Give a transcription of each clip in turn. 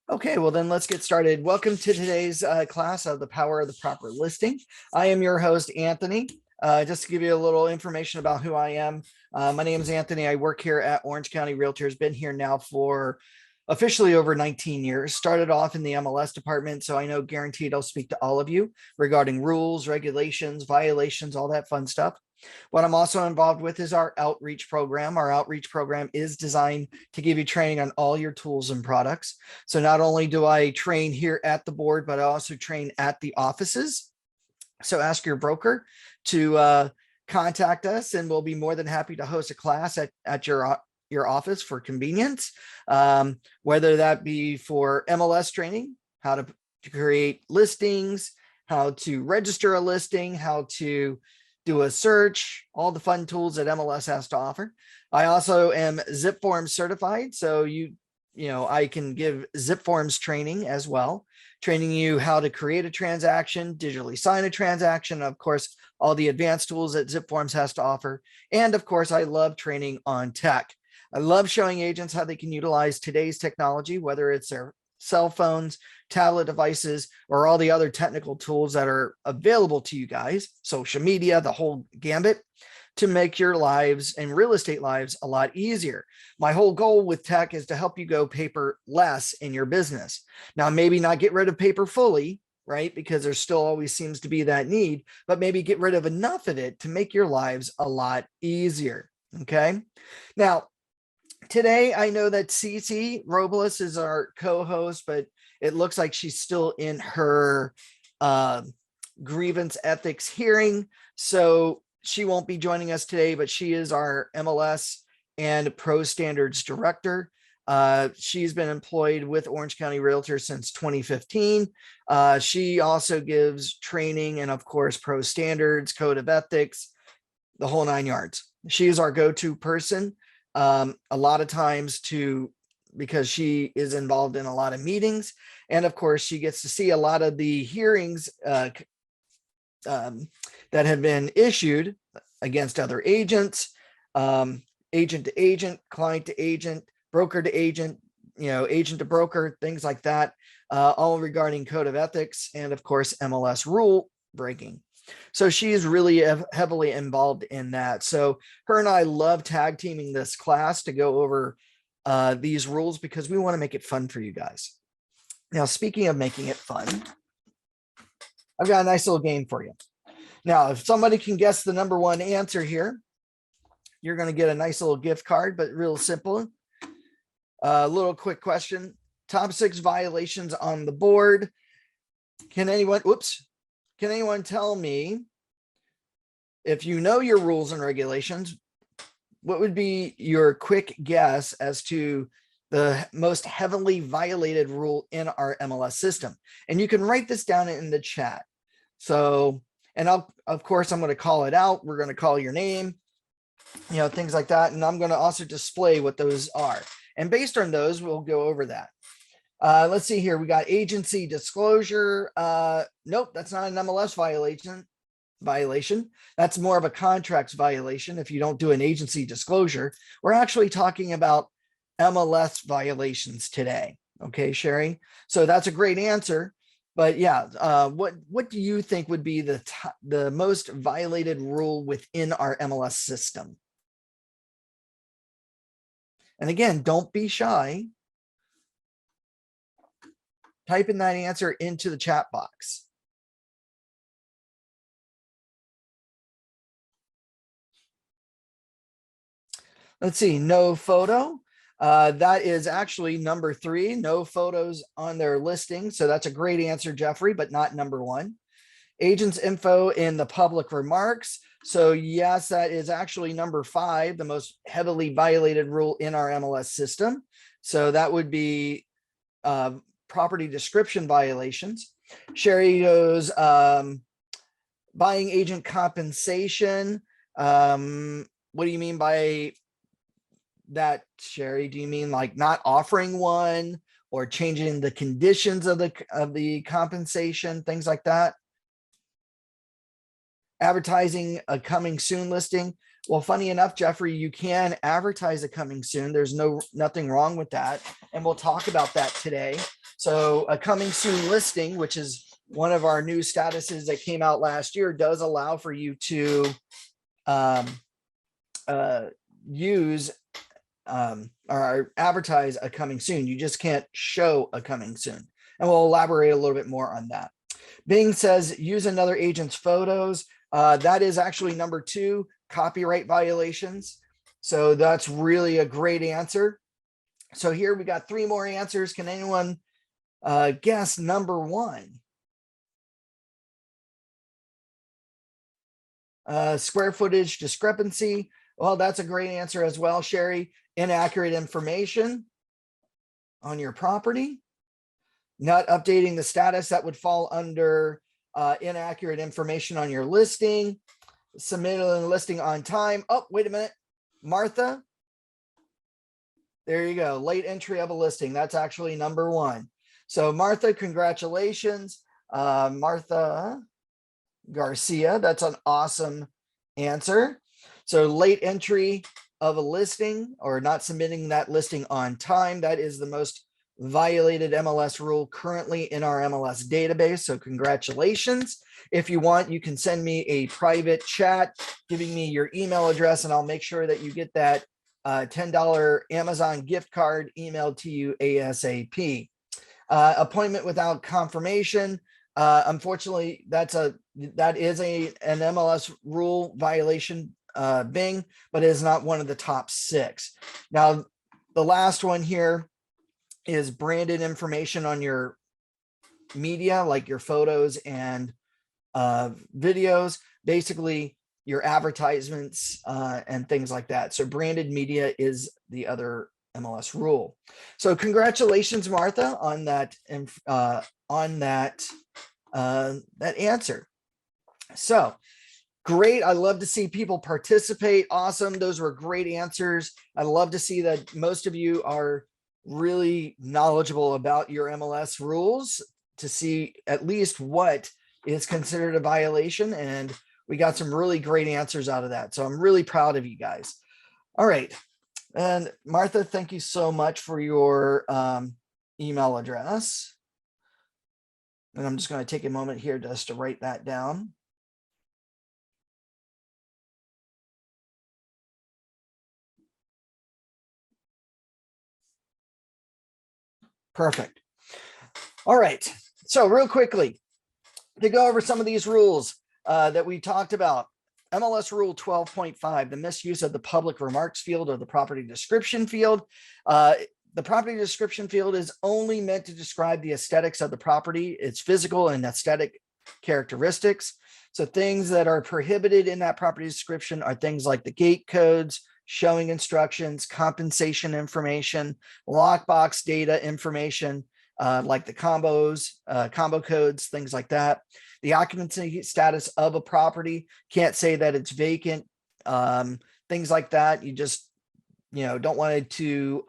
Okay, well then let's get started. Welcome to today's class of the power of the proper listing. I am your host, Anthony. Just to give you a little information about who I am. My name is Anthony. I work here at Orange County Realtors. Been here now for officially over 19 years. Started off in the MLS department, so I know guaranteed I'll speak to all of you regarding rules, regulations, violations, all that fun stuff. What I'm also involved with is our outreach program. Our outreach program is designed to give you training on all your tools and products. So not only do I train here at the board, but I also train at the offices. So ask your broker to contact us, and we'll be more than happy to host a class at your office for convenience, whether that be for MLS training, how to create listings, how to register a listing, how to do a search, all the fun tools that MLS has to offer. I also am Zip Forms certified, so I can give Zip Forms training as well, training you how to create a transaction, digitally sign a transaction, of course, all the advanced tools that Zip Forms has to offer. And of course, I love training on tech. I love showing agents how they can utilize today's technology, whether it's their cell phones, tablet devices, or all the other technical tools that are available to you guys, social media, the whole gambit, to make your lives and real estate lives a lot easier. My whole goal with tech is to help you go paperless in your business. Now, maybe not get rid of paper fully, right? Because there still always seems to be that need, but maybe get rid of enough of it to make your lives a lot easier. Okay. Now, today, I know that Cece Robles is our co-host, but it looks like she's still in her grievance ethics hearing. So she won't be joining us today, but she is our MLS and Pro Standards Director. She's been employed with Orange County Realtors since 2015. She also gives training and, of course, Pro Standards, Code of Ethics, the whole 9 yards. She is our go-to person. A lot of times because she is involved in a lot of meetings. And of course, she gets to see a lot of the hearings that have been issued against other agents, agent to agent, client to agent, broker to agent, agent to broker, things like that, all regarding code of ethics and of course, MLS rule breaking. So she's really heavily involved in that. So her and I love tag teaming this class to go over these rules because we want to make it fun for you guys. Now, speaking of making it fun, I've got a nice little game for you. Now, if somebody can guess the number one answer here, you're going to get a nice little gift card, but real simple. A little quick question. Top 6 violations on the board. Can anyone tell me, if you know your rules and regulations, what would be your quick guess as to the most heavily violated rule in our MLS system? And you can write this down in the chat. So, and of course, I'm going to call it out. We're going to call your name, things like that. And I'm going to also display what those are. And based on those, we'll go over that. Let's see here. We got agency disclosure. Nope, that's not an MLS violation. That's more of a contracts violation. If you don't do an agency disclosure, we're actually talking about MLS violations today. Okay, Sherry. So that's a great answer. But yeah, what do you think would be the most violated rule within our MLS system? And again, don't be shy. Type in that answer into the chat box. Let's see, no photo. That is actually number 3, no photos on their listing. So that's a great answer, Jeffrey, but not number 1. Agent's info in the public remarks. So yes, that is actually number 5, the most heavily violated rule in our MLS system. So that would be property description violations. Sherry goes buying agent compensation. What do you mean by that, Sherry? Do you mean like not offering one or changing the conditions of the compensation, things like that? Advertising a coming soon listing. Well, funny enough, Jeffrey, you can advertise a coming soon. There's nothing wrong with that. And we'll talk about that today. So a coming soon listing, which is one of our new statuses that came out last year, does allow for you to use or advertise a coming soon. You just can't show a coming soon. And we'll elaborate a little bit more on that. Bing says use another agent's photos. That is actually number 2, copyright violations. So that's really a great answer. So here we got 3 more answers. Can anyone guess number 1? Square footage discrepancy. Well, that's a great answer as well, Sherry. Inaccurate information on your property. Not updating the status, that would fall under inaccurate information on your listing. Submitting a listing on time. Oh, wait a minute. Martha. There you go. Late entry of a listing. That's actually number 1. So Martha, congratulations. Martha Garcia, that's an awesome answer. So late entry of a listing or not submitting that listing on time, that is the most violated MLS rule currently in our MLS database. So congratulations. If you want, you can send me a private chat giving me your email address, and I'll make sure that you get that $10 Amazon gift card emailed to you ASAP. Appointment without confirmation. Unfortunately, that is an MLS rule violation, Bing, but it is not one of the top 6. Now, the last one here is branded information on your media, like your photos and videos, basically your advertisements and things like that. So branded media is the other MLS rule. So congratulations, Martha, on that that answer. So great. I love to see people participate. Awesome. Those were great answers. I love to see that most of you are really knowledgeable about your MLS rules to see at least what is considered a violation. And we got some really great answers out of that. So I'm really proud of you guys. All right. And Martha, thank you so much for your email address. And I'm just going to take a moment here just to write that down. Perfect. All right. So real quickly, to go over some of these rules that we talked about. MLS Rule 12.5, the misuse of the public remarks field or the property description field. The property description field is only meant to describe the aesthetics of the property, its physical and aesthetic characteristics. So things that are prohibited in that property description are things like the gate codes, showing instructions, compensation information, lockbox data information, like the combo codes, things like that. The occupancy status of a property, can't say that it's vacant, things like that. You just, don't want it to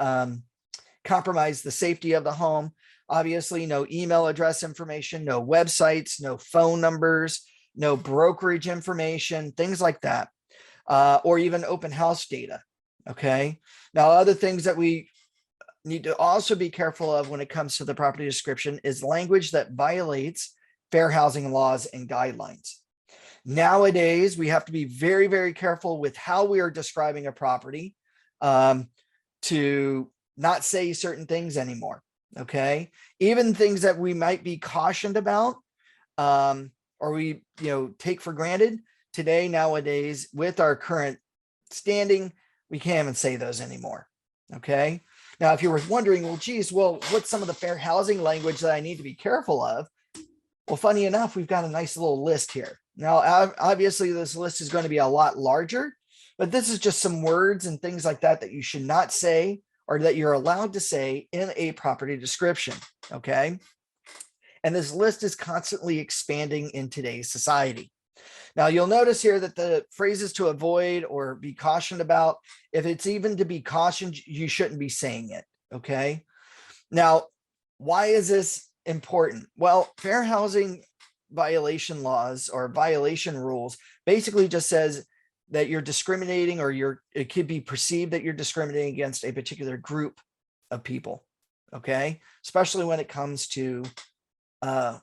compromise the safety of the home. Obviously, no email address information, no websites, no phone numbers, no brokerage information, things like that, or even open house data. Okay. Now, other things that we need to also be careful of when it comes to the property description is language that violates fair housing laws and guidelines. Nowadays, we have to be very, very careful with how we are describing a property to not say certain things anymore. Okay. Even things that we might be cautioned about or we, take for granted today, nowadays, with our current standing, we can't even say those anymore. Okay. Now, if you were wondering, what's some of the fair housing language that I need to be careful of? Well, funny enough, we've got a nice little list here. Now, obviously, this list is going to be a lot larger, but this is just some words and things like that that you should not say or that you're allowed to say in a property description. Okay. And this list is constantly expanding in today's society. Now, you'll notice here that the phrases to avoid or be cautioned about, if it's even to be cautioned, you shouldn't be saying it. Okay. Now, why is this important? Well, fair housing violation laws or violation rules basically just says that you're discriminating or it could be perceived that you're discriminating against a particular group of people. Okay, especially when it comes to home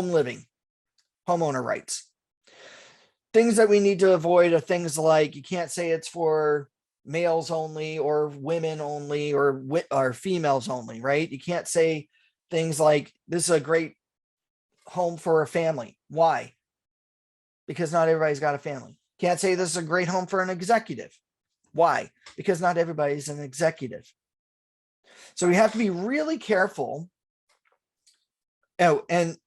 living, homeowner rights. Things that we need to avoid are things like you can't say it's for males only or women only or females only, right? You can't say things like this is a great home for a family. Why? Because not everybody's got a family. Can't say this is a great home for an executive. Why? Because not everybody's an executive. So we have to be really careful. Oh, and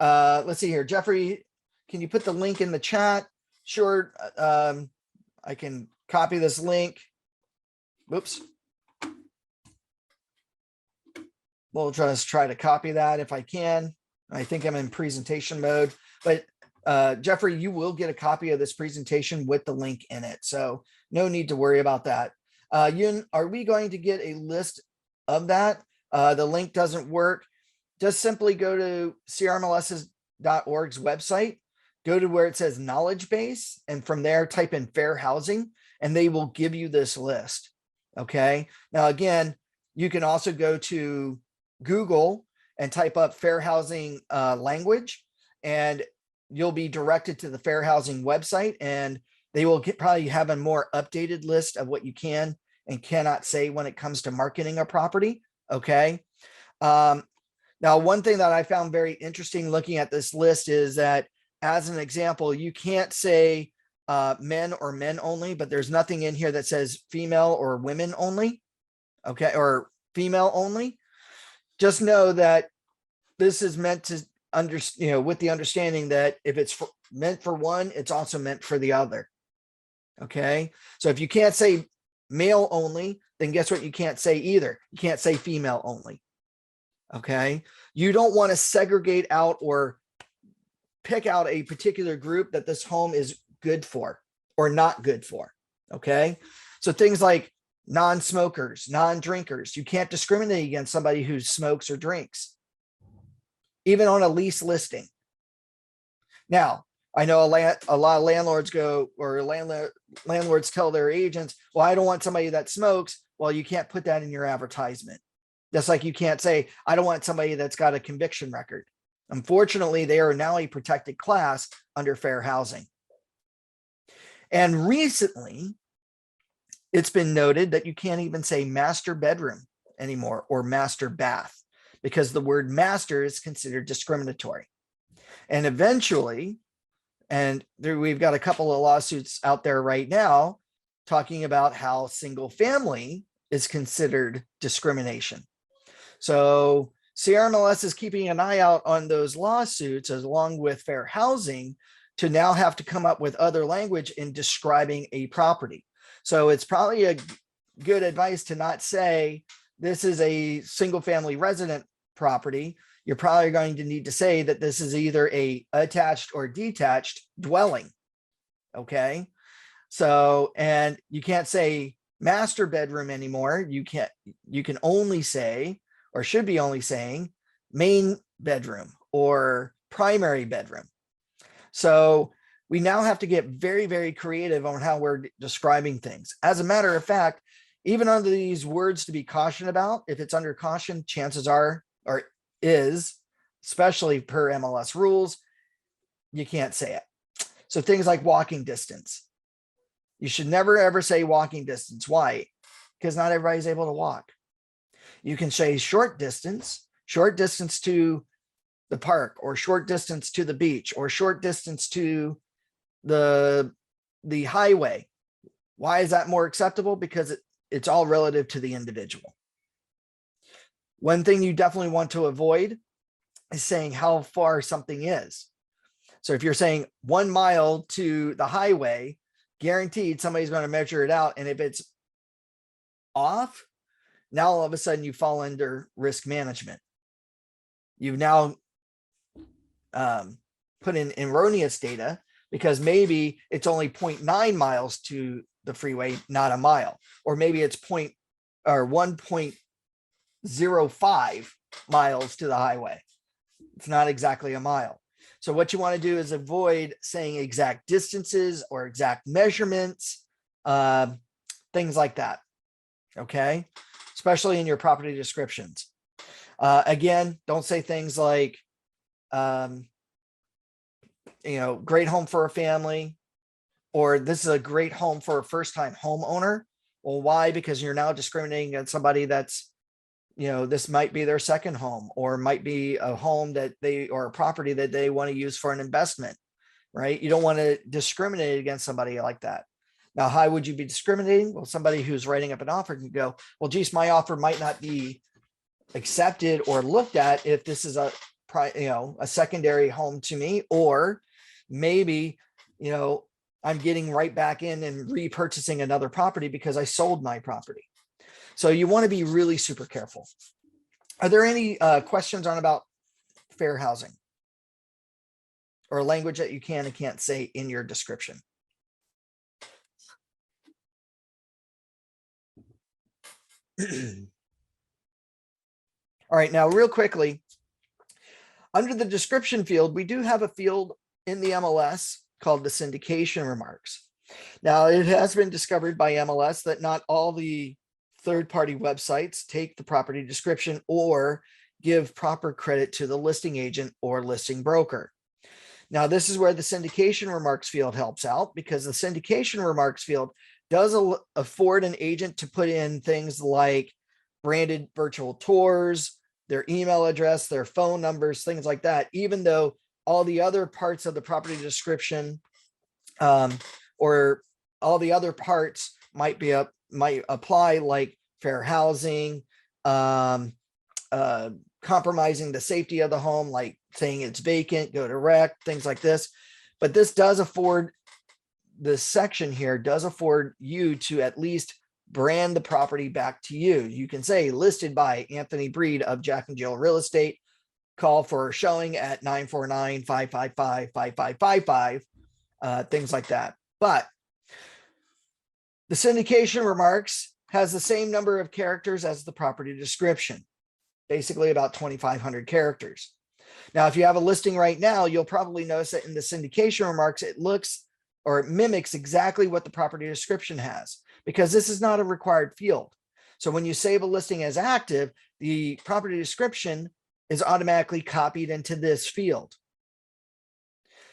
let's see here. Jeffrey, can you put the link in the chat? Sure. I can copy this link. Whoops. We'll just try to copy that if I can. I think I'm in presentation mode, but Jeffrey, you will get a copy of this presentation with the link in it. So no need to worry about that. Yun, are we going to get a list of that? The link doesn't work. Just simply go to crmlss.org's website, go to where it says knowledge base, and from there type in fair housing, and they will give you this list. Okay. Now, again, you can also go to Google and type up fair housing language, and you'll be directed to the fair housing website, and they will probably have a more updated list of what you can and cannot say when it comes to marketing a property. Okay. Now, one thing that I found very interesting looking at this list is that, as an example, you can't say men or men only, but there's nothing in here that says female or women only. Okay. Or female only. Just know that this is meant to with the understanding that if it's meant for one, it's also meant for the other. Okay. So if you can't say male only, then guess what? You can't say either. You can't say female only. Okay. You don't want to segregate out or pick out a particular group that this home is good for or not good for. Okay. So things like non-smokers, non-drinkers, you can't discriminate against somebody who smokes or drinks, even on a lease listing. Now, I know a lot of landlords landlords tell their agents, well, I don't want somebody that smokes. Well, you can't put that in your advertisement. Just like you can't say, I don't want somebody that's got a conviction record. Unfortunately, they are now a protected class under fair housing. And recently, it's been noted that you can't even say master bedroom anymore or master bath, because the word master is considered discriminatory. And eventually, and we've got a couple of lawsuits out there right now talking about how single family is considered discrimination. So CRMLS is keeping an eye out on those lawsuits, along with fair housing, to now have to come up with other language in describing a property. So it's probably a good advice to not say this is a single family resident property. You're probably going to need to say that this is either a attached or detached dwelling. Okay. So, and you can't say master bedroom anymore. You can only say, or should be only saying, main bedroom or primary bedroom. So we now have to get very, very creative on how we're describing things. As a matter of fact, even under these words to be cautioned about, if it's under caution, chances are, or is, especially per MLS rules, you can't say it. So things like walking distance. You should never, ever say walking distance. Why? Because not everybody's able to walk. You can say short distance to the park, or short distance to the beach, or short distance to the highway. Why is that more acceptable? Because it's all relative to the individual. One thing you definitely want to avoid is saying how far something is. So if you're saying 1 mile to the highway, guaranteed somebody's going to measure it out. And if it's off, now all of a sudden you fall under risk management. You've now put in erroneous data, because maybe it's only 0.9 miles to the freeway, not a mile, or maybe it's 1.05 miles to the highway. It's not exactly a mile. So what you want to do is avoid saying exact distances or exact measurements, things like that. Okay. especially in your property descriptions. Again, don't say things like, great home for a family, or this is a great home for a first-time homeowner. Well, why? Because you're now discriminating against somebody that's, this might be their second home, or might be a home that or a property that they want to use for an investment, right? You don't want to discriminate against somebody like that. Now, how would you be discriminating? Well, somebody who's writing up an offer can go, well, geez, my offer might not be accepted or looked at if this is a secondary home to me, or maybe, I'm getting right back in and repurchasing another property because I sold my property. So you want to be really super careful. Are there any questions about fair housing or language that you can and can't say in your description? All right, now real quickly, under the description field, we do have a field in the MLS called the syndication remarks. Now, it has been discovered by MLS that not all the third-party websites take the property description or give proper credit to the listing agent or listing broker. Now, this is where the syndication remarks field helps out, because the syndication remarks field does afford an agent to put in things like branded virtual tours, their email address, their phone numbers, things like that, even though all the other parts of the property description or all the other parts might apply, like fair housing, compromising the safety of the home, like saying it's vacant, go to rec, things like this. But this does afford, this section here does afford you to at least brand the property back to you. You can say listed by Anthony Breed of Jack and Jill Real Estate. Call for showing at 949-555-5555, things like that. But the syndication remarks has the same number of characters as the property description, basically about 2,500 characters. Now, if you have a listing right now, you'll probably notice that in the syndication remarks, it looks or it mimics exactly what the property description has, because this is not a required field. So when you save a listing as active, the property description is automatically copied into this field.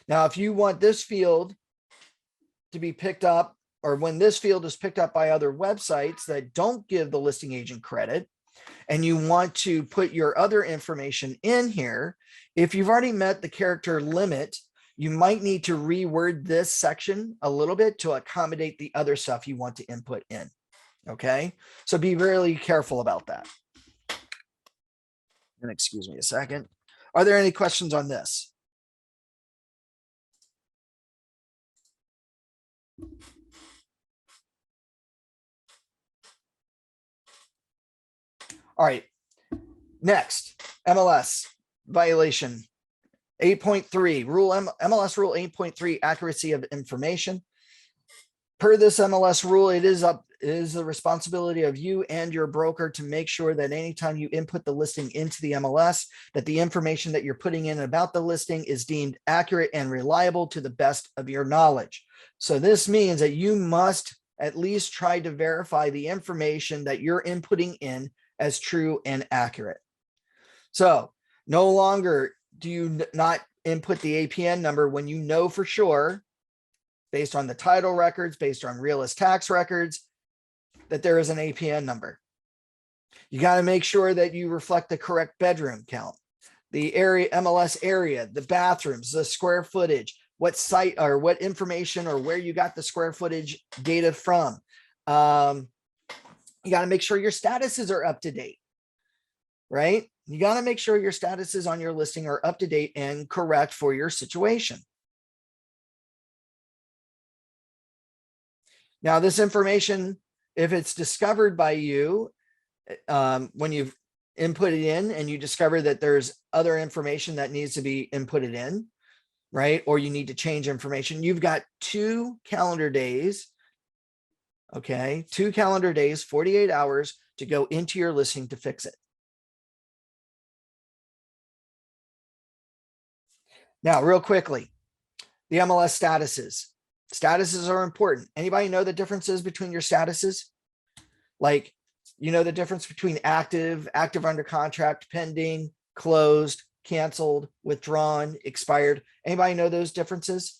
Now, if you want this field to be picked up, or when this field is picked up by other websites that don't give the listing agent credit, and you want to put your other information in here, if you've already met the character limit, you might need to reword this section a little bit to accommodate the other stuff you want to input in. Okay, so be really careful about that. And excuse me a second. Are there any questions on this? All right, next, MLS violation 8.3, MLS rule 8.3, accuracy of information. Per this MLS rule, it is the responsibility of you and your broker to make sure that anytime you input the listing into the MLS, that the information that you're putting in about the listing is deemed accurate and reliable to the best of your knowledge. So this means that you must at least try to verify the information that you're inputting in as true and accurate. So no longer do you not input the APN number when you know for sure, based on the title records, based on realist tax records, that there is an APN number. You got to make sure that you reflect the correct bedroom count, the area, MLS area, the bathrooms, the square footage, what site or what information or where you got the square footage data from. You got to make sure your statuses are up to date, right? You got to make sure your statuses on your listing are up to date and correct for your situation. Now, this information, if it's discovered by you, when you've input it in and you discover that there's other information that needs to be inputted in, right? Or you need to change information, you've got 2 calendar days. Okay, 2 calendar days, 48 hours to go into your listing to fix it. Now, real quickly, the MLS statuses. Statuses are important. Anybody know the differences between your statuses? Like You know the difference between active, active under contract, pending, closed, canceled, withdrawn, expired. Anybody know those differences?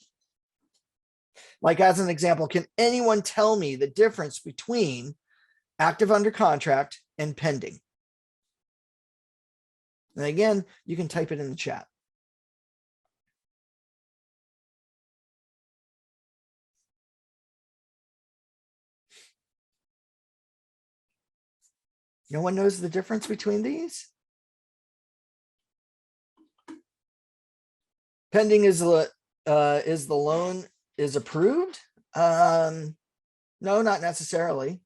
Like as an example, can anyone tell me the difference between active under contract and pending? And again, you can type it in the chat. No one knows the difference between these? Pending is the loan is approved? No, not necessarily.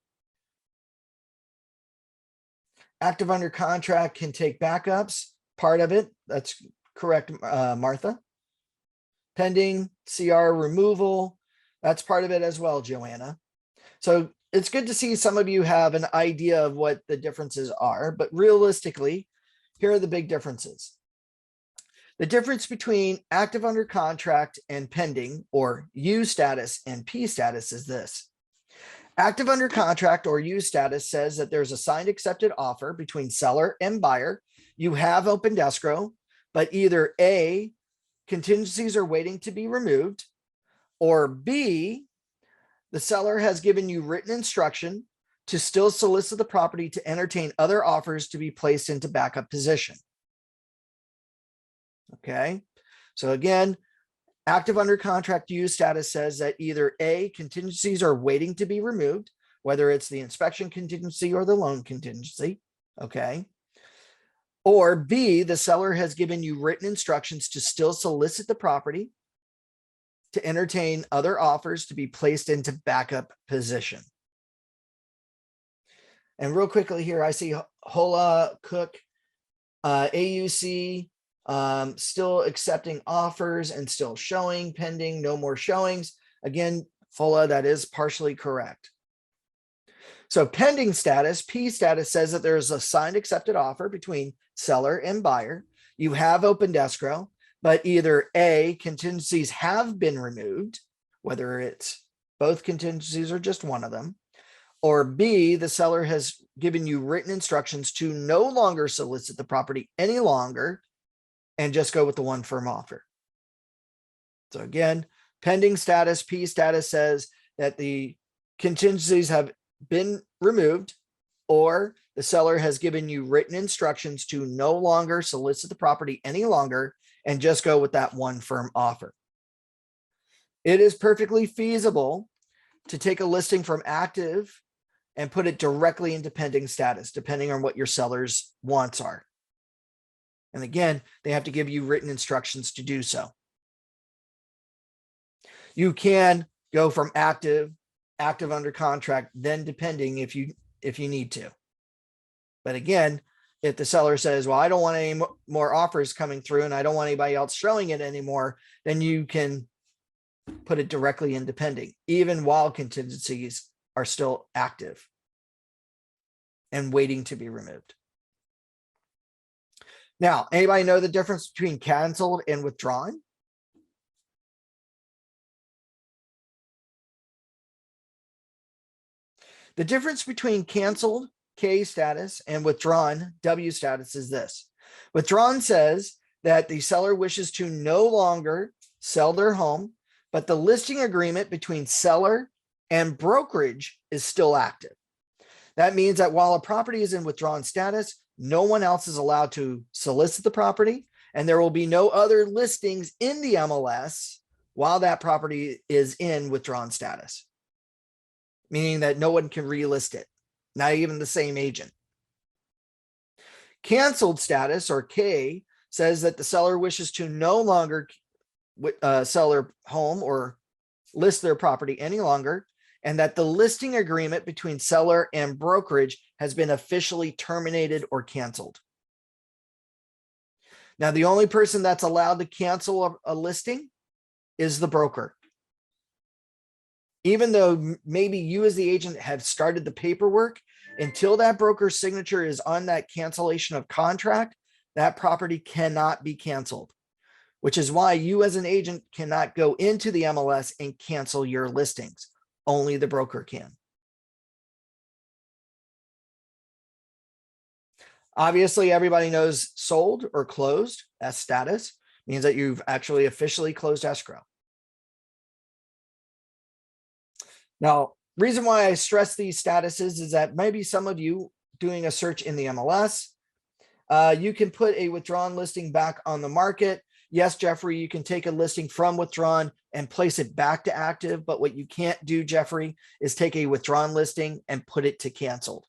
Active under contract can take backups, part of it. That's correct, Martha. Pending, CR removal, that's part of it as well, Joanna. So it's good to see some of you have an idea of what the differences are, but realistically, here are the big differences. The difference between active under contract and pending, or U status and P status, is this. Active under contract or U status says that there's a signed accepted offer between seller and buyer. You have opened escrow, but either A, contingencies are waiting to be removed, or B, the seller has given you written instruction to still solicit the property to entertain other offers to be placed into backup position. Okay, so again, active under contract use status says that either A, contingencies are waiting to be removed, whether it's the inspection contingency or the loan contingency. Okay. Or B, the seller has given you written instructions to still solicit the property to entertain other offers to be placed into backup position. And real quickly here, I see Hola, Cook, AUC, still accepting offers and still showing, pending, no more showings. Again, Fola, that is partially correct. So pending status, P status, says that there's a signed accepted offer between seller and buyer. You have opened escrow, but either A, contingencies have been removed, whether it's both contingencies or just one of them, or B, the seller has given you written instructions to no longer solicit the property any longer and just go with the one firm offer. So again, pending status, P status, says that the contingencies have been removed, or the seller has given you written instructions to no longer solicit the property any longer and just go with that one firm offer. It is perfectly feasible to take a listing from active and put it directly into pending status, depending on what your seller's wants are. And again, they have to give you written instructions to do so. You can go from active under contract, then to pending if you need to. But again, if the seller says, well, I don't want any more offers coming through and I don't want anybody else showing it anymore, then you can put it directly into pending, even while contingencies are still active and waiting to be removed. Now, anybody know the difference between canceled and withdrawn? The difference between canceled, K status, and withdrawn, W status, is this. Withdrawn says that the seller wishes to no longer sell their home, but the listing agreement between seller and brokerage is still active. That means that while a property is in withdrawn status, no one else is allowed to solicit the property, and there will be no other listings in the MLS while that property is in withdrawn status, meaning that no one can relist it, not even the same agent. Canceled status, or K, says that the seller wishes to no longer sell their home or list their property any longer, and that the listing agreement between seller and brokerage has been officially terminated or canceled. Now, the only person that's allowed to cancel a listing is the broker. Even though maybe you as the agent have started the paperwork, until that broker's signature is on that cancellation of contract, that property cannot be canceled, which is why you as an agent cannot go into the MLS and cancel your listings. Only the broker can. Obviously, everybody knows sold or closed as status means that you've actually officially closed escrow. Now, reason why I stress these statuses is that maybe some of you doing a search in the MLS, you can put a withdrawn listing back on the market. Yes, Jeffrey, you can take a listing from withdrawn and place it back to active. But what you can't do, Jeffrey, is take a withdrawn listing and put it to canceled.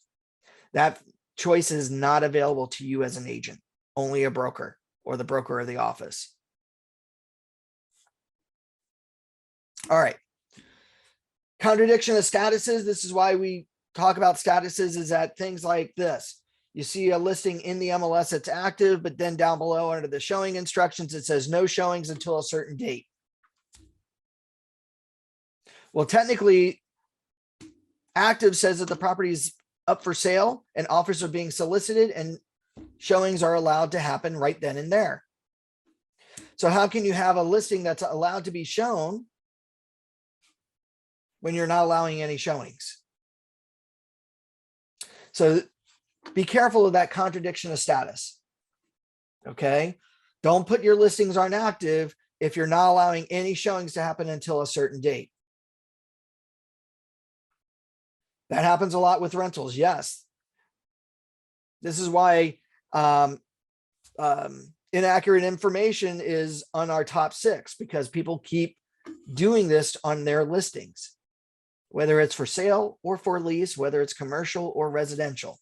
That choice is not available to you as an agent, only a broker or the broker of the office. All right. Contradiction of statuses. This is why we talk about statuses, is that things like this. You see a listing in the MLS that's active, but then down below under the showing instructions, it says no showings until a certain date. Well, technically, active says that the property is up for sale and offers are being solicited and showings are allowed to happen right then and there. So how can you have a listing that's allowed to be shown when you're not allowing any showings? So be careful of that contradiction of status. Okay. Don't put your listings on active if you're not allowing any showings to happen until a certain date. That happens a lot with rentals. Yes. This is why inaccurate information is on our top 6, because people keep doing this on their listings, whether it's for sale or for lease, whether it's commercial or residential.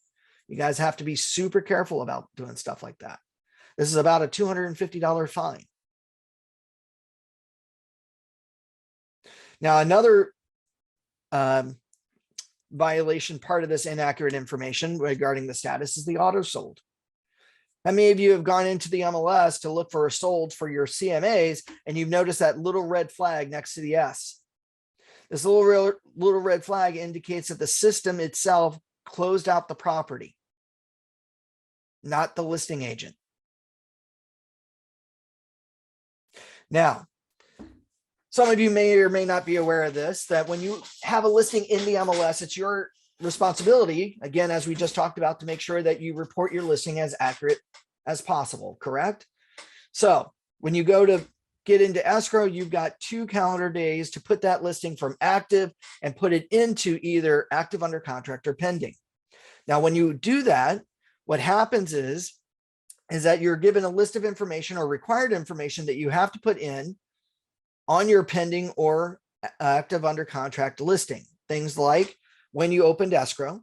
You guys have to be super careful about doing stuff like that. This is about a $250 fine. Now, another violation part of this inaccurate information regarding the status is the auto sold. How many of you have gone into the MLS to look for a sold for your CMAs and you've noticed that little red flag next to the S? This little red flag indicates that the system itself closed out the property, not the listing agent. Now, some of you may or may not be aware of this, that when you have a listing in the MLS, it's your responsibility, again, as we just talked about, to make sure that you report your listing as accurate as possible, correct? So when you go to get into escrow, you've got 2 calendar days to put that listing from active and put it into either active under contract or pending. Now, when you do that, what happens is that you're given a list of information or required information that you have to put in on your pending or active under contract listing. Things like when you opened escrow,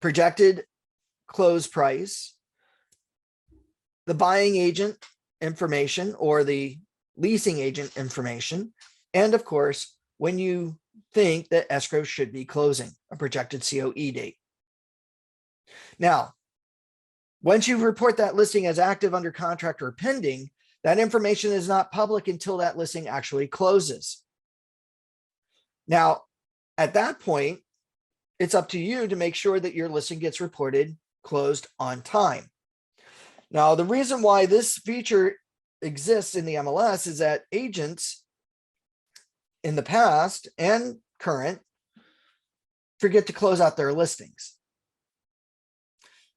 projected close price, the buying agent information or the leasing agent information, and of course, when you think that escrow should be closing, a projected COE date. Now, once you report that listing as active under contract or pending, that information is not public until that listing actually closes. Now, at that point, it's up to you to make sure that your listing gets reported closed on time. Now, the reason why this feature exists in the MLS is that agents in the past and current forget to close out their listings.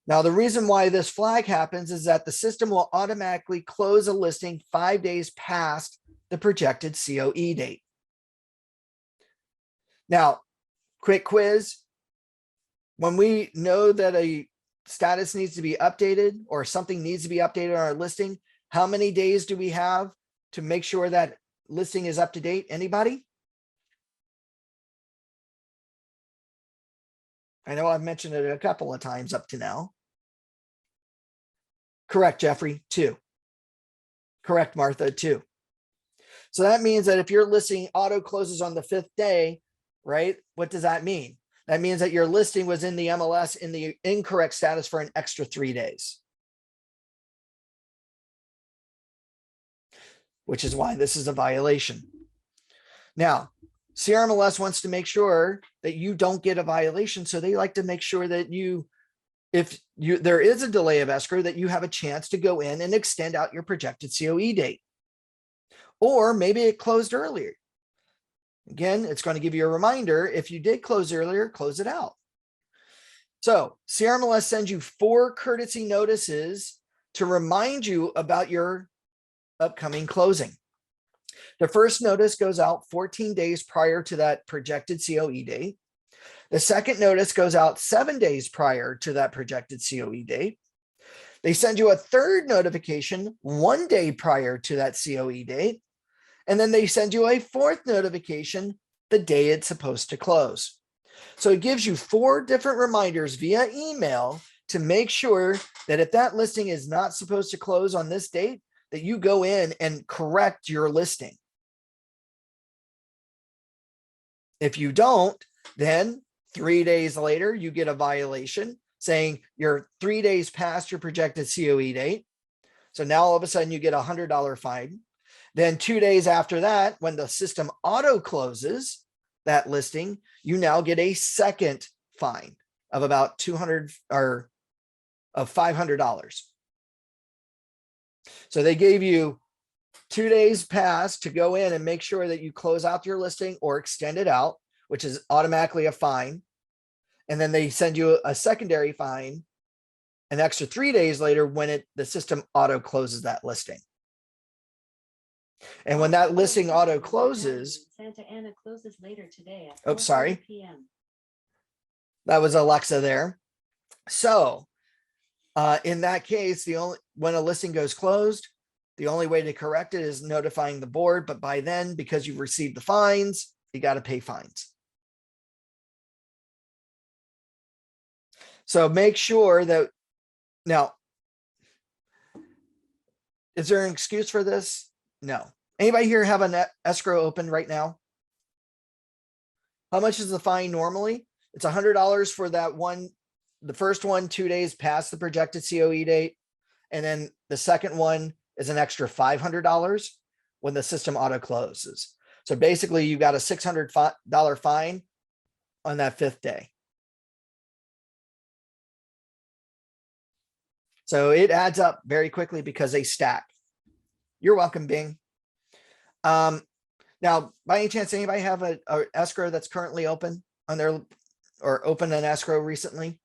Now, the reason why this flag happens is that the system will automatically close a listing 5 days past the projected COE date. Now, quick quiz. When we know that a status needs to be updated or something needs to be updated on our listing, how many days do we have to make sure that listing is up to date? Anybody? I know I've mentioned it a couple of times up to now. Correct, Jeffrey, 2. Correct, Martha, 2. So that means that if your listing auto closes on the 5th day, right? What does that mean? That means that your listing was in the MLS in the incorrect status for an extra 3 days. Which is why this is a violation. Now, CRMLS wants to make sure that you don't get a violation. So they like to make sure that there is a delay of escrow, that you have a chance to go in and extend out your projected COE date. Or maybe it closed earlier. Again, it's going to give you a reminder. If you did close earlier, close it out. So CRMLS sends you 4 courtesy notices to remind you about your upcoming closing. The first notice goes out 14 days prior to that projected COE date. The second notice goes out 7 days prior to that projected COE date. They send you a third notification 1 day prior to that COE date. And then they send you a fourth notification the day it's supposed to close. So it gives you 4 different reminders via email to make sure that if that listing is not supposed to close on this date, that you go in and correct your listing. If you don't, then 3 days later, you get a violation saying you're 3 days past your projected COE date. So now all of a sudden you get a $100 fine. Then 2 days after that, when the system auto closes that listing, you now get a second fine of about $200 or of $500. So they gave you 2 days past to go in and make sure that you close out your listing or extend it out, which is automatically a fine. And then they send you a secondary fine an extra 3 days later when the system auto closes that listing. And when that listing auto closes, Santa Ana closes later today at 4:30 sorry. p.m. That was Alexa there. So in that case, when a listing goes closed, the only way to correct it is notifying the board. But by then, because you've received the fines, you got to pay fines. So make sure that now, is there an excuse for this? No. Anybody here have an escrow open right now? How much is the fine normally? It's $100 for that one, the first one 2 days past the projected COE date. And then the second one is an extra $500 when the system auto closes. So basically you got a $600 fine on that 5th day. So it adds up very quickly because they stack. You're welcome, Bing. Now, by any chance, anybody have a escrow that's currently open on their, or open an escrow recently?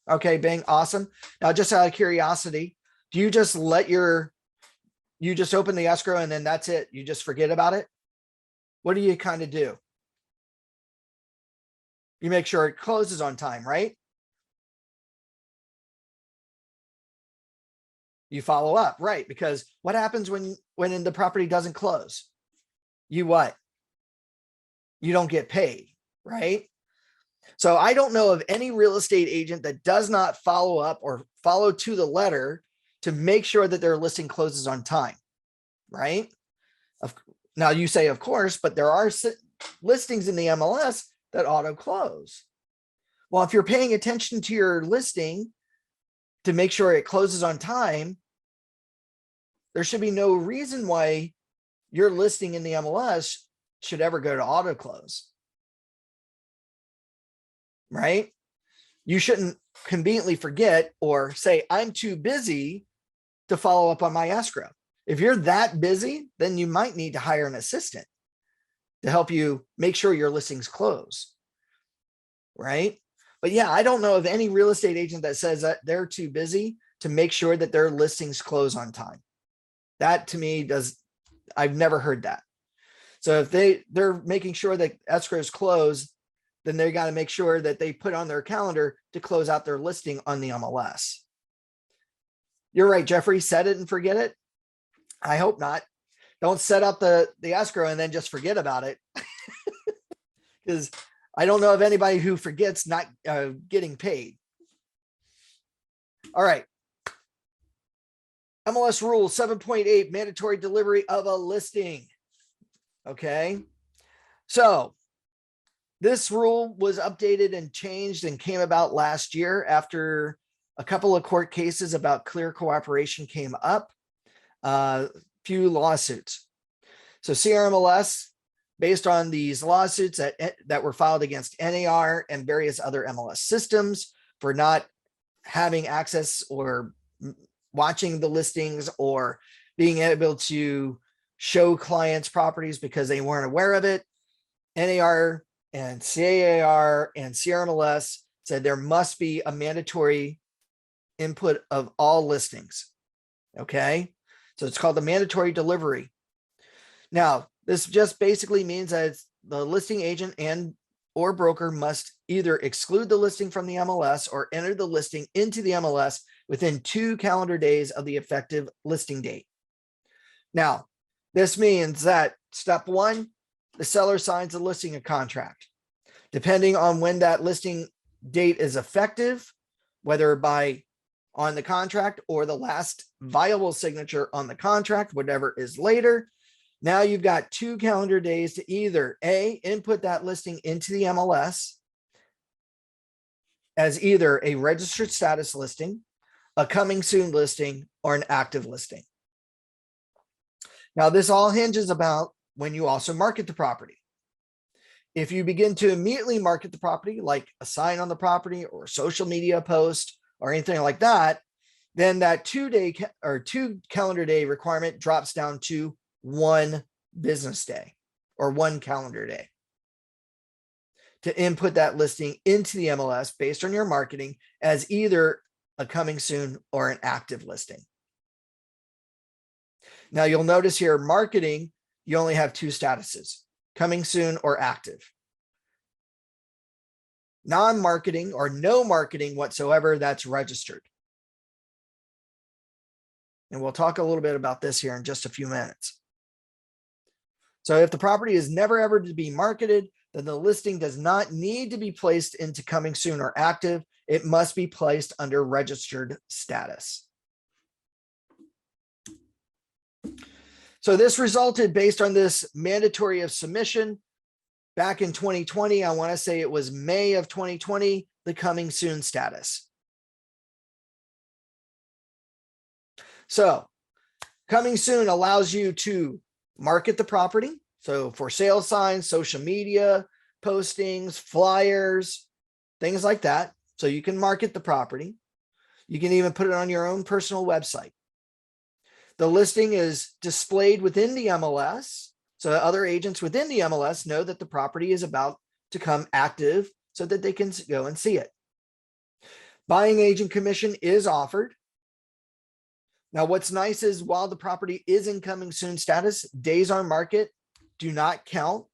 Okay, Bing, awesome. Now, just out of curiosity, do you just you just open the escrow and then that's it? You just forget about it? What do you kind of do? You make sure it closes on time, right? You follow up, right? Because what happens when the property doesn't close? You what? You don't get paid, right? So I don't know of any real estate agent that does not follow up or follow to the letter to make sure that their listing closes on time, right? Now you say, of course, but there are listings in the MLS that auto close. Well, if you're paying attention to your listing to make sure it closes on time, there should be no reason why your listing in the MLS should ever go to auto close, right? You shouldn't conveniently forget or say, I'm too busy to follow up on my escrow. If you're that busy, then you might need to hire an assistant to help you make sure your listings close, right? But yeah, I don't know of any real estate agent that says that they're too busy to make sure that their listings close on time. That to me I've never heard that. So if they're making sure that escrows close, then they got to make sure that they put on their calendar to close out their listing on the MLS. You're right, Jeffrey, set it and forget it. I hope not. Don't set up the escrow and then just forget about it. Because I don't know of anybody who forgets not getting paid. All right. MLS rule 7.8, mandatory delivery of a listing. Okay. So this rule was updated and changed and came about last year after a couple of court cases about clear cooperation came up, few lawsuits. So CRMLS, based on these lawsuits that were filed against NAR and various other MLS systems for not having access or watching the listings or being able to show clients properties because they weren't aware of it, NAR and CAAR and CRMLS said there must be a mandatory input of all listings. Okay. So it's called the mandatory delivery. Now, this just basically means that the listing agent and or broker must either exclude the listing from the MLS or enter the listing into the MLS within 2 calendar days of the effective listing date. Now, this means that step 1, the seller signs a listing contract. Depending on when that listing date is effective, whether by on the contract or the last viable signature on the contract, whatever is later, now you've got 2 calendar days to either A, input that listing into the MLS as either a registered status listing, a coming soon listing, or an active listing. Now, this all hinges about when you also market the property. If you begin to immediately market the property, like a sign on the property or a social media post or anything like that, then that 2 calendar day requirement drops down to 1 business day or 1 calendar day to input that listing into the MLS based on your marketing as either a coming soon or an active listing. Now you'll notice here, marketing, you only have 2 statuses, coming soon or active. Non-marketing or no marketing whatsoever, that's registered. And we'll talk a little bit about this here in just a few minutes. So if the property is never ever to be marketed, then the listing does not need to be placed into coming soon or active. It must be placed under registered status. So this resulted based on this mandatory of submission back in 2020. I want to say it was May of 2020, the coming soon status. So coming soon allows you to market the property. So for sale signs, social media, postings, flyers, things like that. So you can market the property. You can even put it on your own personal website. The listing is displayed within the MLS. So other agents within the MLS know that the property is about to come active so that they can go and see it. Buying agent commission is offered. Now, what's nice is while the property is in coming soon status, days on market do not count,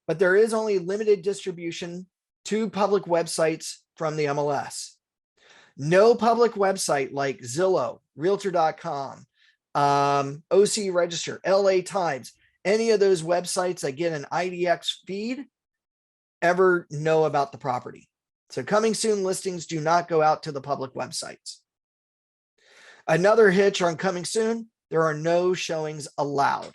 but there is only limited distribution to public websites from the MLS. No public website like Zillow, Realtor.com, OC Register, LA Times, any of those websites that get an IDX feed ever know about the property. So coming soon listings do not go out to the public websites. Another hitch on coming soon, there are no showings allowed,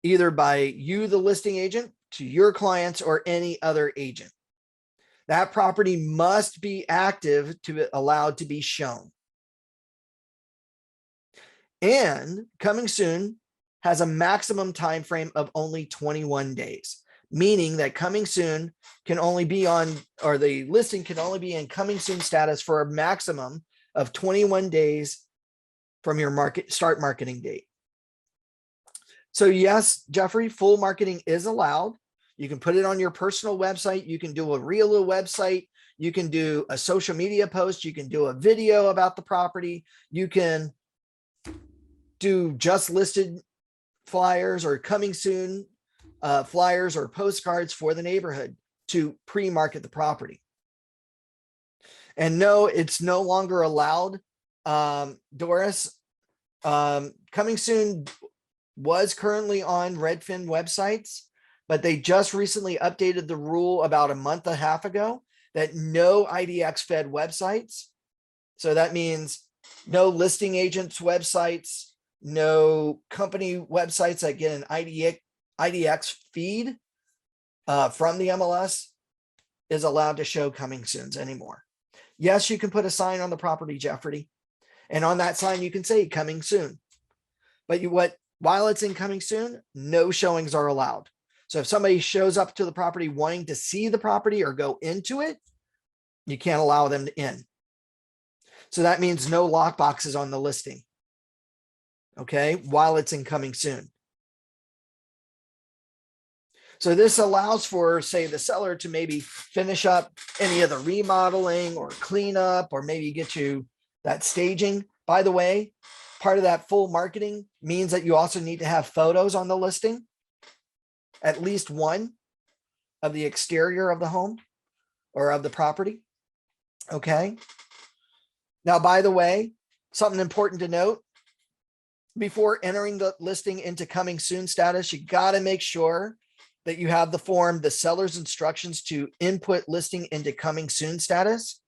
either by you, the listing agent, to your clients, or any other agent. That property must be active to be allowed to be shown. And coming soon has a maximum time frame of only 21 days, meaning that coming soon can only be on, or the listing can only be in coming soon status for a maximum of 21 days from your start marketing date. So yes, Jeffrey, full marketing is allowed. You can put it on your personal website. You can do a real website. You can do a social media post. You can do a video about the property. You can do just listed flyers or coming soon flyers or postcards for the neighborhood to pre-market the property. And no, it's no longer allowed. Doris, coming soon was currently on Redfin websites, but they just recently updated the rule about a month and a half ago that no IDX fed websites. So that means no listing agents websites, no company websites that get an IDX feed from the MLS is allowed to show coming soons anymore. Yes, you can put a sign on the property, Jeffrey, and on that sign you can say coming soon. But while it's in coming soon, no showings are allowed. So if somebody shows up to the property wanting to see the property or go into it, you can't allow them in. So that means no lock boxes on the listing. Okay, while it's in coming soon. So this allows for, say, the seller to maybe finish up any of the remodeling or cleanup, or maybe get you that staging. By the way, part of that full marketing means that you also need to have photos on the listing, at least one of the exterior of the home or of the property. Okay. Now, by the way, something important to note, before entering the listing into coming soon status, you got to make sure that you have the form, the seller's instructions to input listing into coming soon status,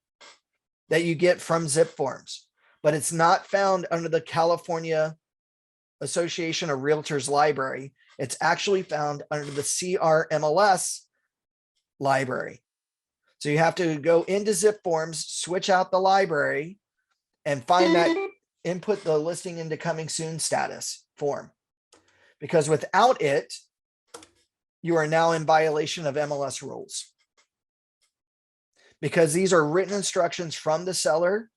that you get from Zip Forms, but it's not found under the California Association of Realtors library. It's actually found under the CRMLS library. So you have to go into Zip Forms, switch out the library, and find that input the listing into coming soon status form, because without it, you are now in violation of MLS rules, because these are written instructions from the seller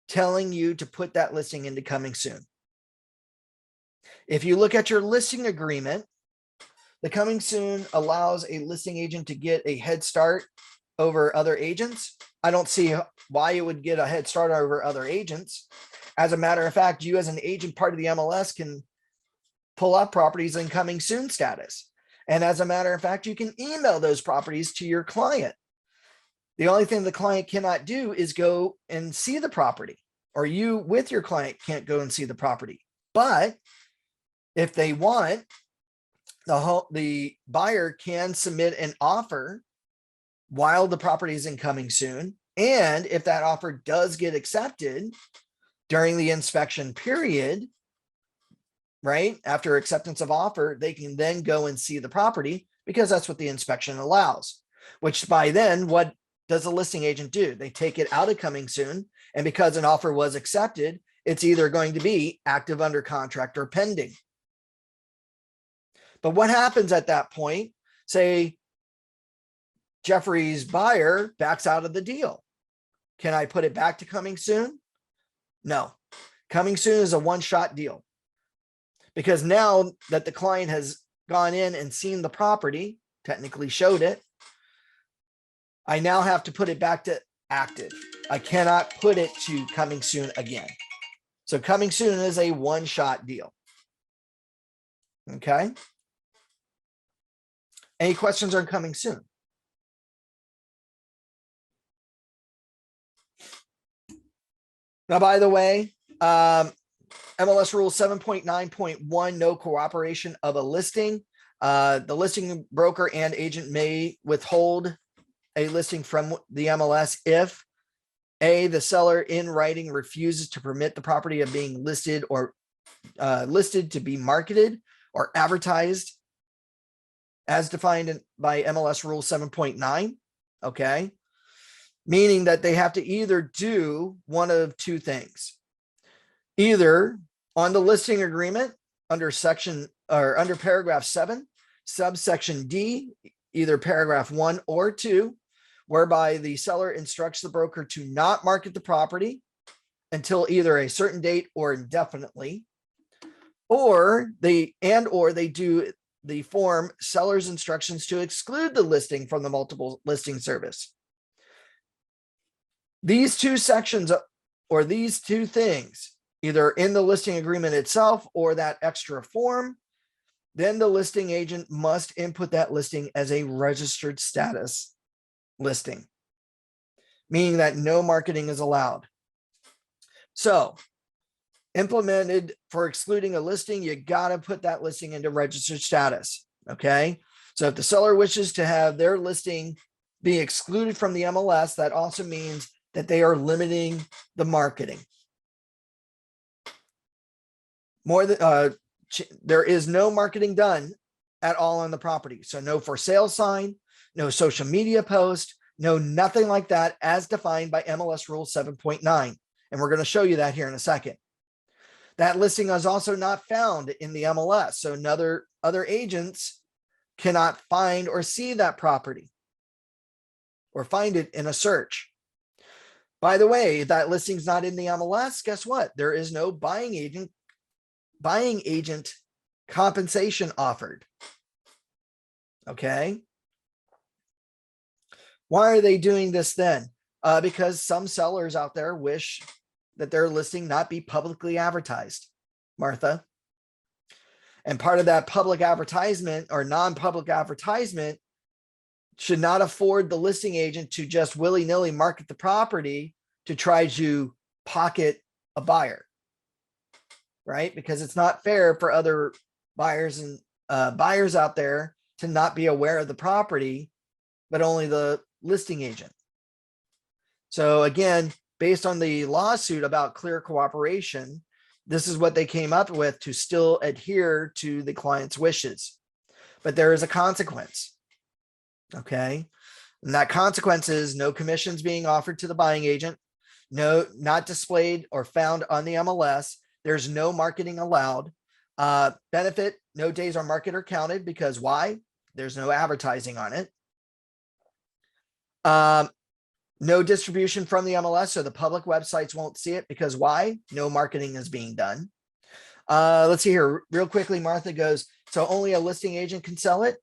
telling you to put that listing into coming soon. If you look at your listing agreement, the coming soon allows a listing agent to get a head start over other agents. I don't see why you would get a head start over other agents. As a matter of fact, you as an agent part of the MLS can pull up properties in coming soon status. And as a matter of fact, you can email those properties to your client. The only thing the client cannot do is go and see the property, or you with your client can't go and see the property. But if they want, the buyer can submit an offer while the property is in coming soon. And if that offer does get accepted during the inspection period, right after acceptance of offer, they can then go and see the property, because that's what the inspection allows. Which by then, what does the listing agent do? They take it out of coming soon. And because an offer was accepted, it's either going to be active, under contract, or pending. But what happens at that point? Say Jeffrey's buyer backs out of the deal. Can I put it back to coming soon? No. Coming soon is a one-shot deal, because now that the client has gone in and seen the property, technically showed it, I now have to put it back to active. I cannot put it to coming soon again. So coming soon is a one-shot deal. Okay. Any questions on coming soon? Now, by the way, MLS rule 7.9.1, no cooperation of a listing. The listing broker and agent may withhold a listing from the MLS if A, the seller in writing refuses to permit the property of being listed or listed to be marketed or advertised as defined by MLS rule 7.9. Okay. Meaning that they have to either do one of two things. Either on the listing agreement under section or under paragraph 7, subsection D, either paragraph 1 or 2, whereby the seller instructs the broker to not market the property until either a certain date or indefinitely, or they do the form seller's instructions to exclude the listing from the multiple listing service. These two sections, or these two things, either in the listing agreement itself or that extra form, then the listing agent must input that listing as a registered status listing, meaning that no marketing is allowed. So implemented for excluding a listing, you got to put that listing into registered status. Okay. So if the seller wishes to have their listing be excluded from the MLS, that also means that they are limiting the marketing. More than there is no marketing done at all on the property. So no for sale sign, no social media post, no nothing like that as defined by MLS rule 7.9. And we're going to show you that here in a second. That listing is also not found in the MLS. So other agents cannot find or see that property or find it in a search. By the way, if that listing's not in the MLS, guess what? There is no buying agent compensation offered. Okay. Why are they doing this then? Because some sellers out there wish that their listing not be publicly advertised, Martha. And part of that public advertisement or non-public advertisement should not afford the listing agent to just willy-nilly market the property to try to pocket a buyer, right? Because it's not fair for other buyers and buyers out there to not be aware of the property, but only the listing agent. So again, based on the lawsuit about clear cooperation, this is what they came up with to still adhere to the client's wishes. But there is a consequence. Okay. And that consequence is no commissions being offered to the buying agent, no, not displayed or found on the MLS. There's no marketing allowed. Benefit, no days on market are counted because why? There's no advertising on it. No distribution from the MLS, so the public websites won't see it because why? No marketing is being done. Let's see here real quickly. Martha goes, so only a listing agent can sell it?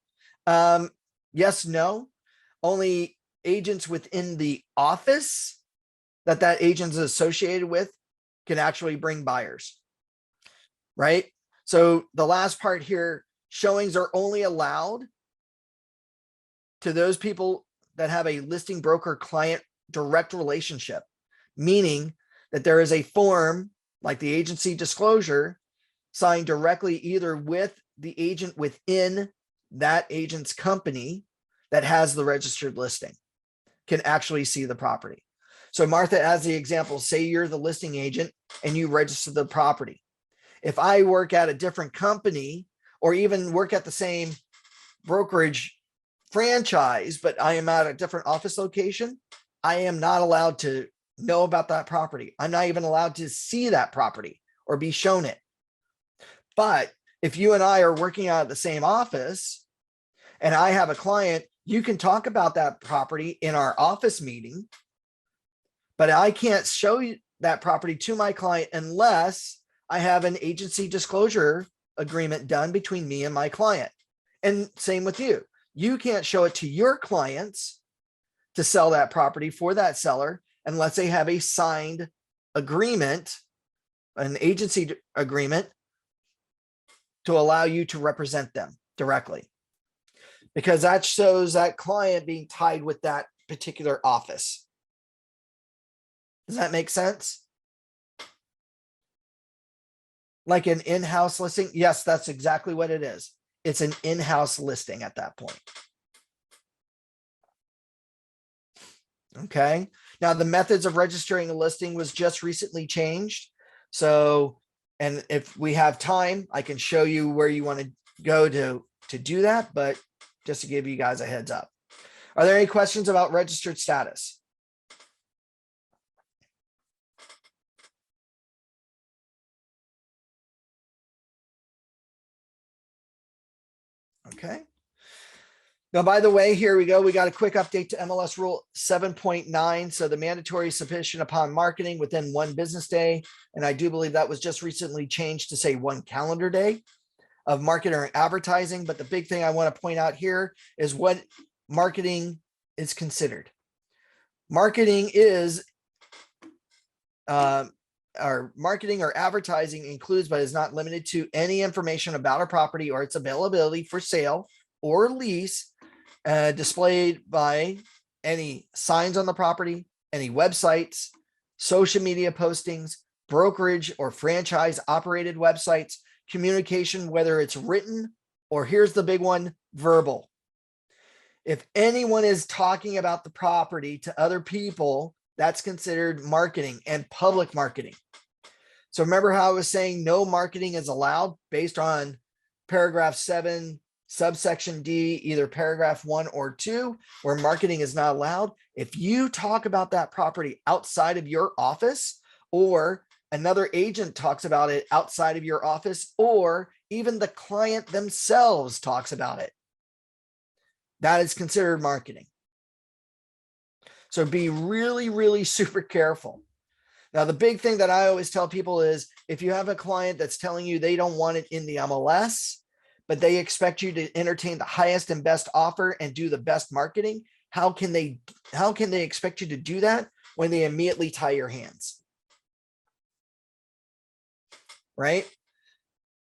Yes, no. Only agents within the office that agent is associated with can actually bring buyers, right? So the last part here, showings are only allowed to those people that have a listing broker client direct relationship, meaning that there is a form like the agency disclosure signed directly either with the agent within that agent's company that has the registered listing can actually see the property. So Martha, as the example, say you're the listing agent and you register the property. If I work at a different company or even work at the same brokerage franchise, but I am at a different office location, I am not allowed to know about that property. I'm not even allowed to see that property or be shown it. But if you and I are working out of the same office and I have a client, you can talk about that property in our office meeting, but I can't show you that property to my client unless I have an agency disclosure agreement done between me and my client. And same with you. You can't show it to your clients to sell that property for that seller unless they have a signed agreement, an agency agreement to allow you to represent them directly, because that shows that client being tied with that particular office. Does that make sense? Like an in-house listing? Yes, that's exactly what it is. It's an in-house listing at that point. Okay. Now the methods of registering a listing was just recently changed. So, and if we have time, I can show you where you want to go to do that, but just to give you guys a heads up. Are there any questions about registered status? Okay. Now, by the way, here we go. We got a quick update to MLS rule 7.9. So the mandatory submission upon marketing within 1 business day. And I do believe that was just recently changed to say 1 calendar day of marketing or advertising. But the big thing I want to point out here is what marketing is considered. Marketing is or marketing or advertising includes, but is not limited to, any information about a property or its availability for sale or lease, displayed by any signs on the property, any websites, social media postings, brokerage or franchise operated websites, communication, whether it's written or, here's the big one, verbal. If anyone is talking about the property to other people, that's considered marketing and public marketing. So remember how I was saying no marketing is allowed based on paragraph 7, subsection D, either paragraph 1 or 2, where marketing is not allowed. If you talk about that property outside of your office, or another agent talks about it outside of your office, or even the client themselves talks about it, that is considered marketing. So be really, really super careful. Now, the big thing that I always tell people is if you have a client that's telling you they don't want it in the MLS, but they expect you to entertain the highest and best offer and do the best marketing. How can they expect you to do that when they immediately tie your hands? Right?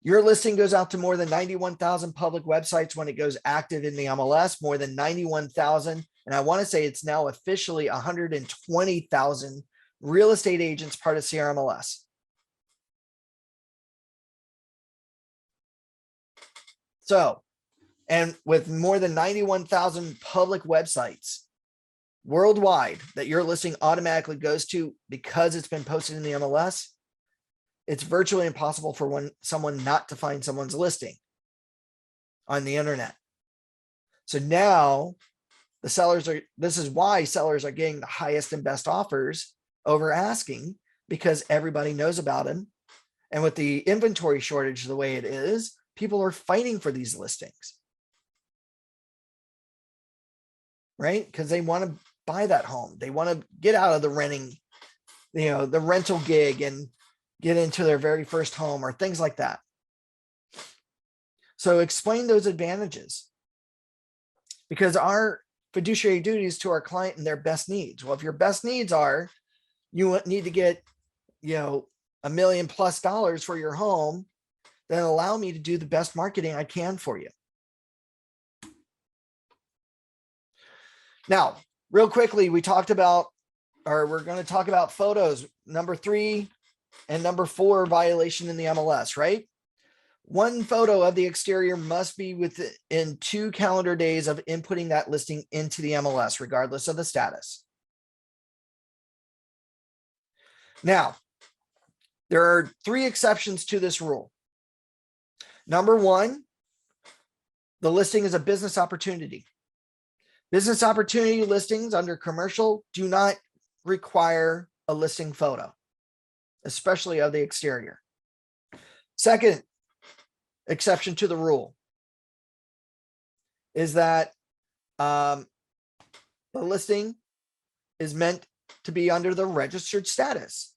Your listing goes out to more than 91,000 public websites when it goes active in the MLS, more than 91,000. And I want to say it's now officially 120,000 real estate agents part of CRMLS. So, and with more than 91,000 public websites worldwide that your listing automatically goes to because it's been posted in the MLS, it's virtually impossible for someone not to find someone's listing on the internet. So now this is why sellers are getting the highest and best offers over asking, because everybody knows about them. And with the inventory shortage the way it is, people are fighting for these listings. Right? Because they want to buy that home. They want to get out of the the rental gig and get into their very first home or things like that. So explain those advantages, because our fiduciary duty is to our client and their best needs. Well, if your best needs are, you need to get, $1 million+ for your home, then allow me to do the best marketing I can for you. Now, real quickly, we're going to talk about photos, number 3 and number 4 violation in the MLS, right? One photo of the exterior must be within 2 calendar days of inputting that listing into the MLS, regardless of the status. Now, there are 3 exceptions to this rule. Number 1, the listing is a business opportunity. Business opportunity listings under commercial do not require a listing photo, especially of the exterior. Second exception to the rule is that the listing is meant to be under the registered status.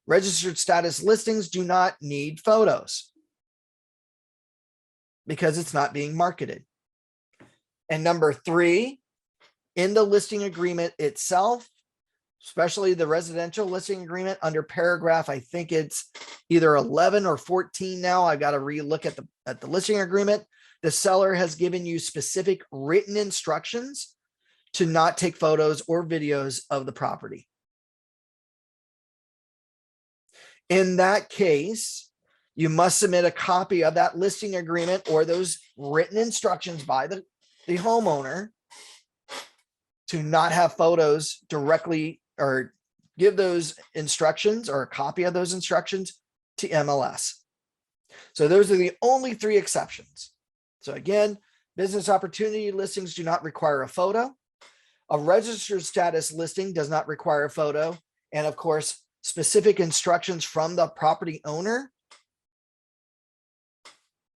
Registered status listings do not need photos because it's not being marketed. And number 3, in the listing agreement itself, especially the residential listing agreement under paragraph, I think it's either 11 or 14 now. I've got to relook at the listing agreement. The seller has given you specific written instructions to not take photos or videos of the property. In that case, you must submit a copy of that listing agreement or those written instructions by the homeowner to not have photos directly, or give those instructions or a copy of those instructions to MLS. So those are the only 3 exceptions. So again, business opportunity listings do not require a photo. A registered status listing does not require a photo. And of course, specific instructions from the property owner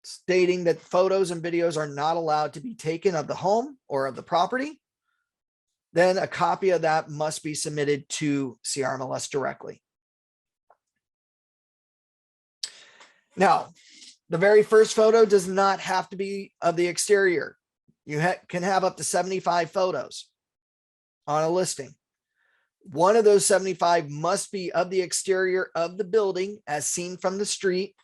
stating that photos and videos are not allowed to be taken of the home or of the property, then a copy of that must be submitted to CRMLS directly. Now, the very first photo does not have to be of the exterior. You can have up to 75 photos on a listing. One of those 75 must be of the exterior of the building as seen from the street.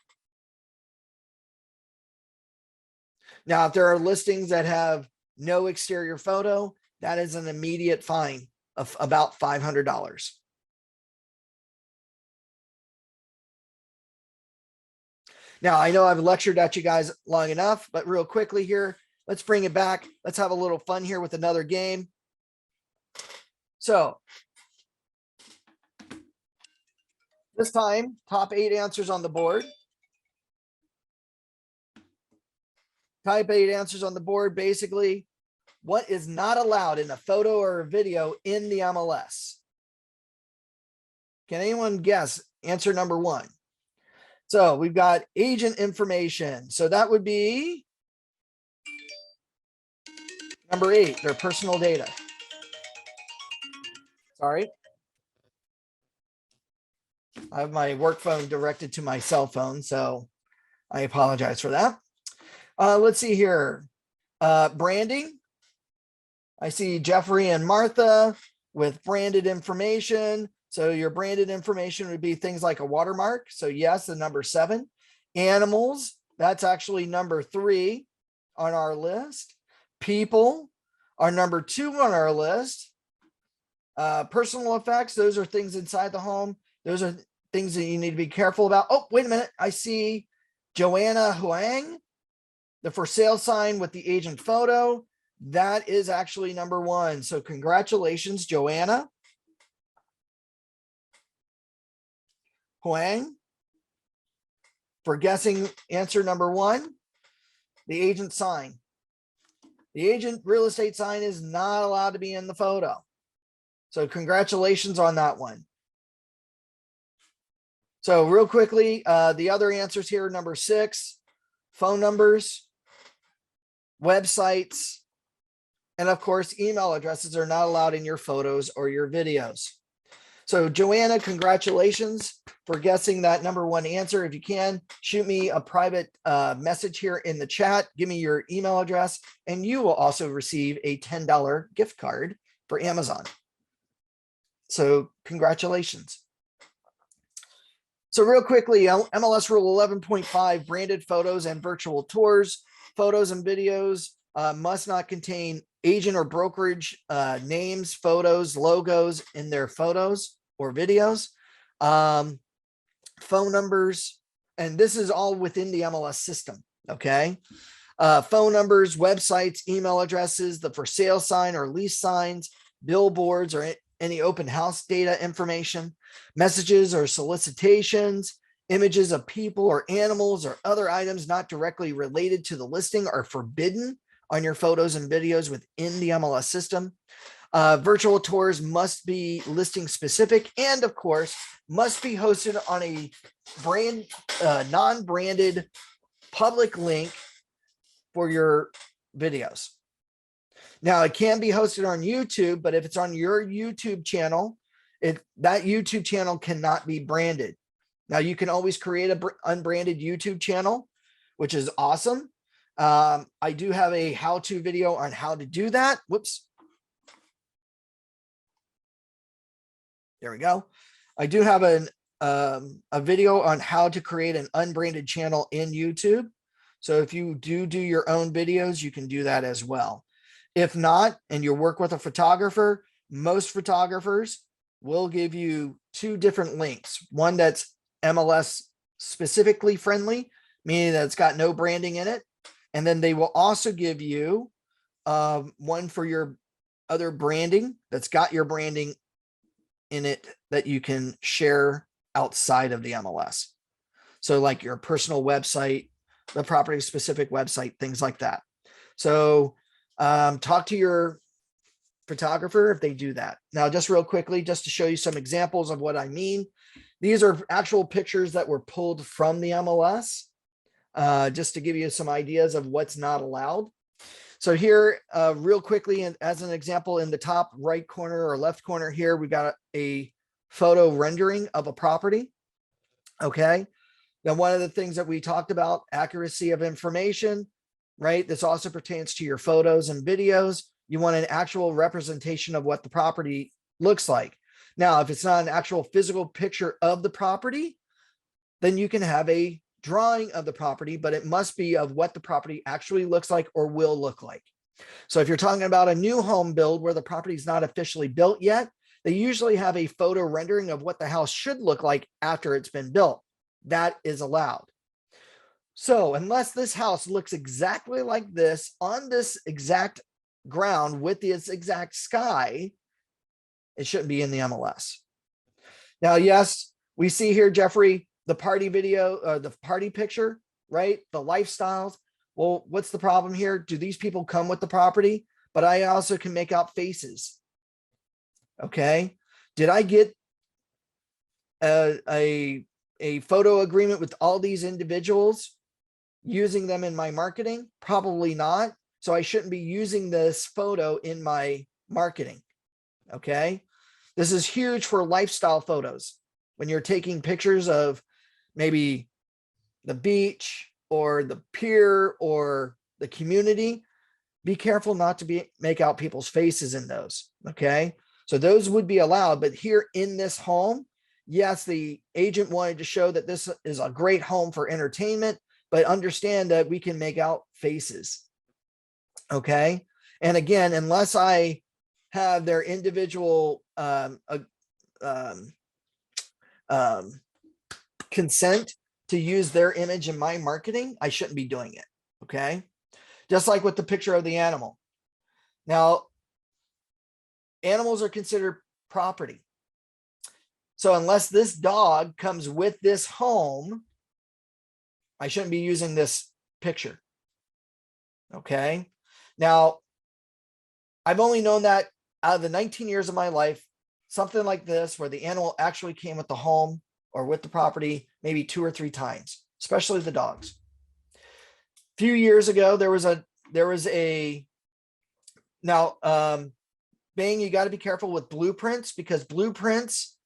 Now, if there are listings that have no exterior photo, that is an immediate fine of about $500. Now, I know I've lectured at you guys long enough, but real quickly here, let's bring it back. Let's have a little fun here with another game. So this time, top 8 answers on the board. Type 8 answers on the board. Basically, what is not allowed in a photo or a video in the MLS? Can anyone guess answer number 1? So we've got agent information. So that would be number 8, their personal data. Sorry. I have my work phone directed to my cell phone, so I apologize for that. Let's see here. Branding. I see Jeffrey and Martha with branded information. So your branded information would be things like a watermark. So yes, the number 7. Animals, that's actually number 3 on our list. People are number 2 on our list. Personal effects, those are things inside the home. Those are things that you need to be careful about. Oh, wait a minute. I see Joanna Huang, the for sale sign with the agent photo. That is actually number 1. So congratulations, Joanna Huang, for guessing answer number 1, the agent sign. The agent real estate sign is not allowed to be in the photo. So congratulations on that one. So real quickly, the other answers here, number 6, phone numbers, websites, and of course, email addresses are not allowed in your photos or your videos. So Joanna, congratulations for guessing that number 1 answer. If you can, shoot me a private message here in the chat. Give me your email address, and you will also receive a $10 gift card for Amazon. So congratulations. So real quickly, MLS Rule 11.5, branded photos and virtual tours. Photos and videos must not contain agent or brokerage names, photos, logos in their photos or videos, phone numbers, and this is all within the MLS system, okay? Phone numbers, websites, email addresses, the for sale sign or lease signs, billboards, or any open house data information, messages or solicitations, images of people or animals or other items not directly related to the listing are forbidden on your photos and videos within the MLS system. Virtual tours must be listing specific and of course must be hosted on a non-branded public link for your videos. Now it can be hosted on YouTube, but if it's on your YouTube channel, that YouTube channel cannot be branded. Now you can always create an unbranded YouTube channel, which is awesome. I do have a how-to video on how to do that. Whoops. There we go. I do have a video on how to create an unbranded channel in YouTube. So if you do your own videos, you can do that as well. If not, and you work with a photographer, most photographers will give you 2 different links. One that's MLS specifically friendly, meaning that it's got no branding in it. And then they will also give you one for your other branding that's got your branding in it that you can share outside of the MLS. So like your personal website, the property specific website, things like that. So talk to your photographer if they do that. Now, just real quickly, just to show you some examples of what I mean. These are actual pictures that were pulled from the MLS, just to give you some ideas of what's not allowed. So here, real quickly, and as an example, in the top right corner or left corner here, we got a photo rendering of a property. Okay. Now, one of the things that we talked about, accuracy of information, right? This also pertains to your photos and videos. You want an actual representation of what the property looks like. Now, if it's not an actual physical picture of the property, then you can have a drawing of the property, but it must be of what the property actually looks like or will look like. So if you're talking about a new home build where the property is not officially built yet, they usually have a photo rendering of what the house should look like after it's been built. That is allowed. So unless this house looks exactly like this on this exact ground with this exact sky, it shouldn't be in the MLS. Now, yes, we see here, Jeffrey, the party video, the party picture, right? The lifestyles. Well, what's the problem here? Do these people come with the property? But I also can make out faces. Okay. Did I get a photo agreement with all these individuals using them in my marketing? Probably not. So I shouldn't be using this photo in my marketing. Okay. This is huge for lifestyle photos. When you're taking pictures of maybe the beach, or the peer or the community, be careful not to make out people's faces in those. Okay. So those would be allowed, but here in this home, yes, the agent wanted to show that this is a great home for entertainment, but understand that we can make out faces. Okay. And again, unless I have their individual consent to use their image in my marketing, I shouldn't be doing it. Okay. Just like with the picture of the animal. Now, animals are considered property. So unless this dog comes with this home, I shouldn't be using this picture. Okay. Now, I've only known that out of the 19 years of my life, something like this, where the animal actually came with the home or with the property, maybe 2 or 3 times, especially the dogs. A few years ago, Bing, you got to be careful with blueprints, because blueprints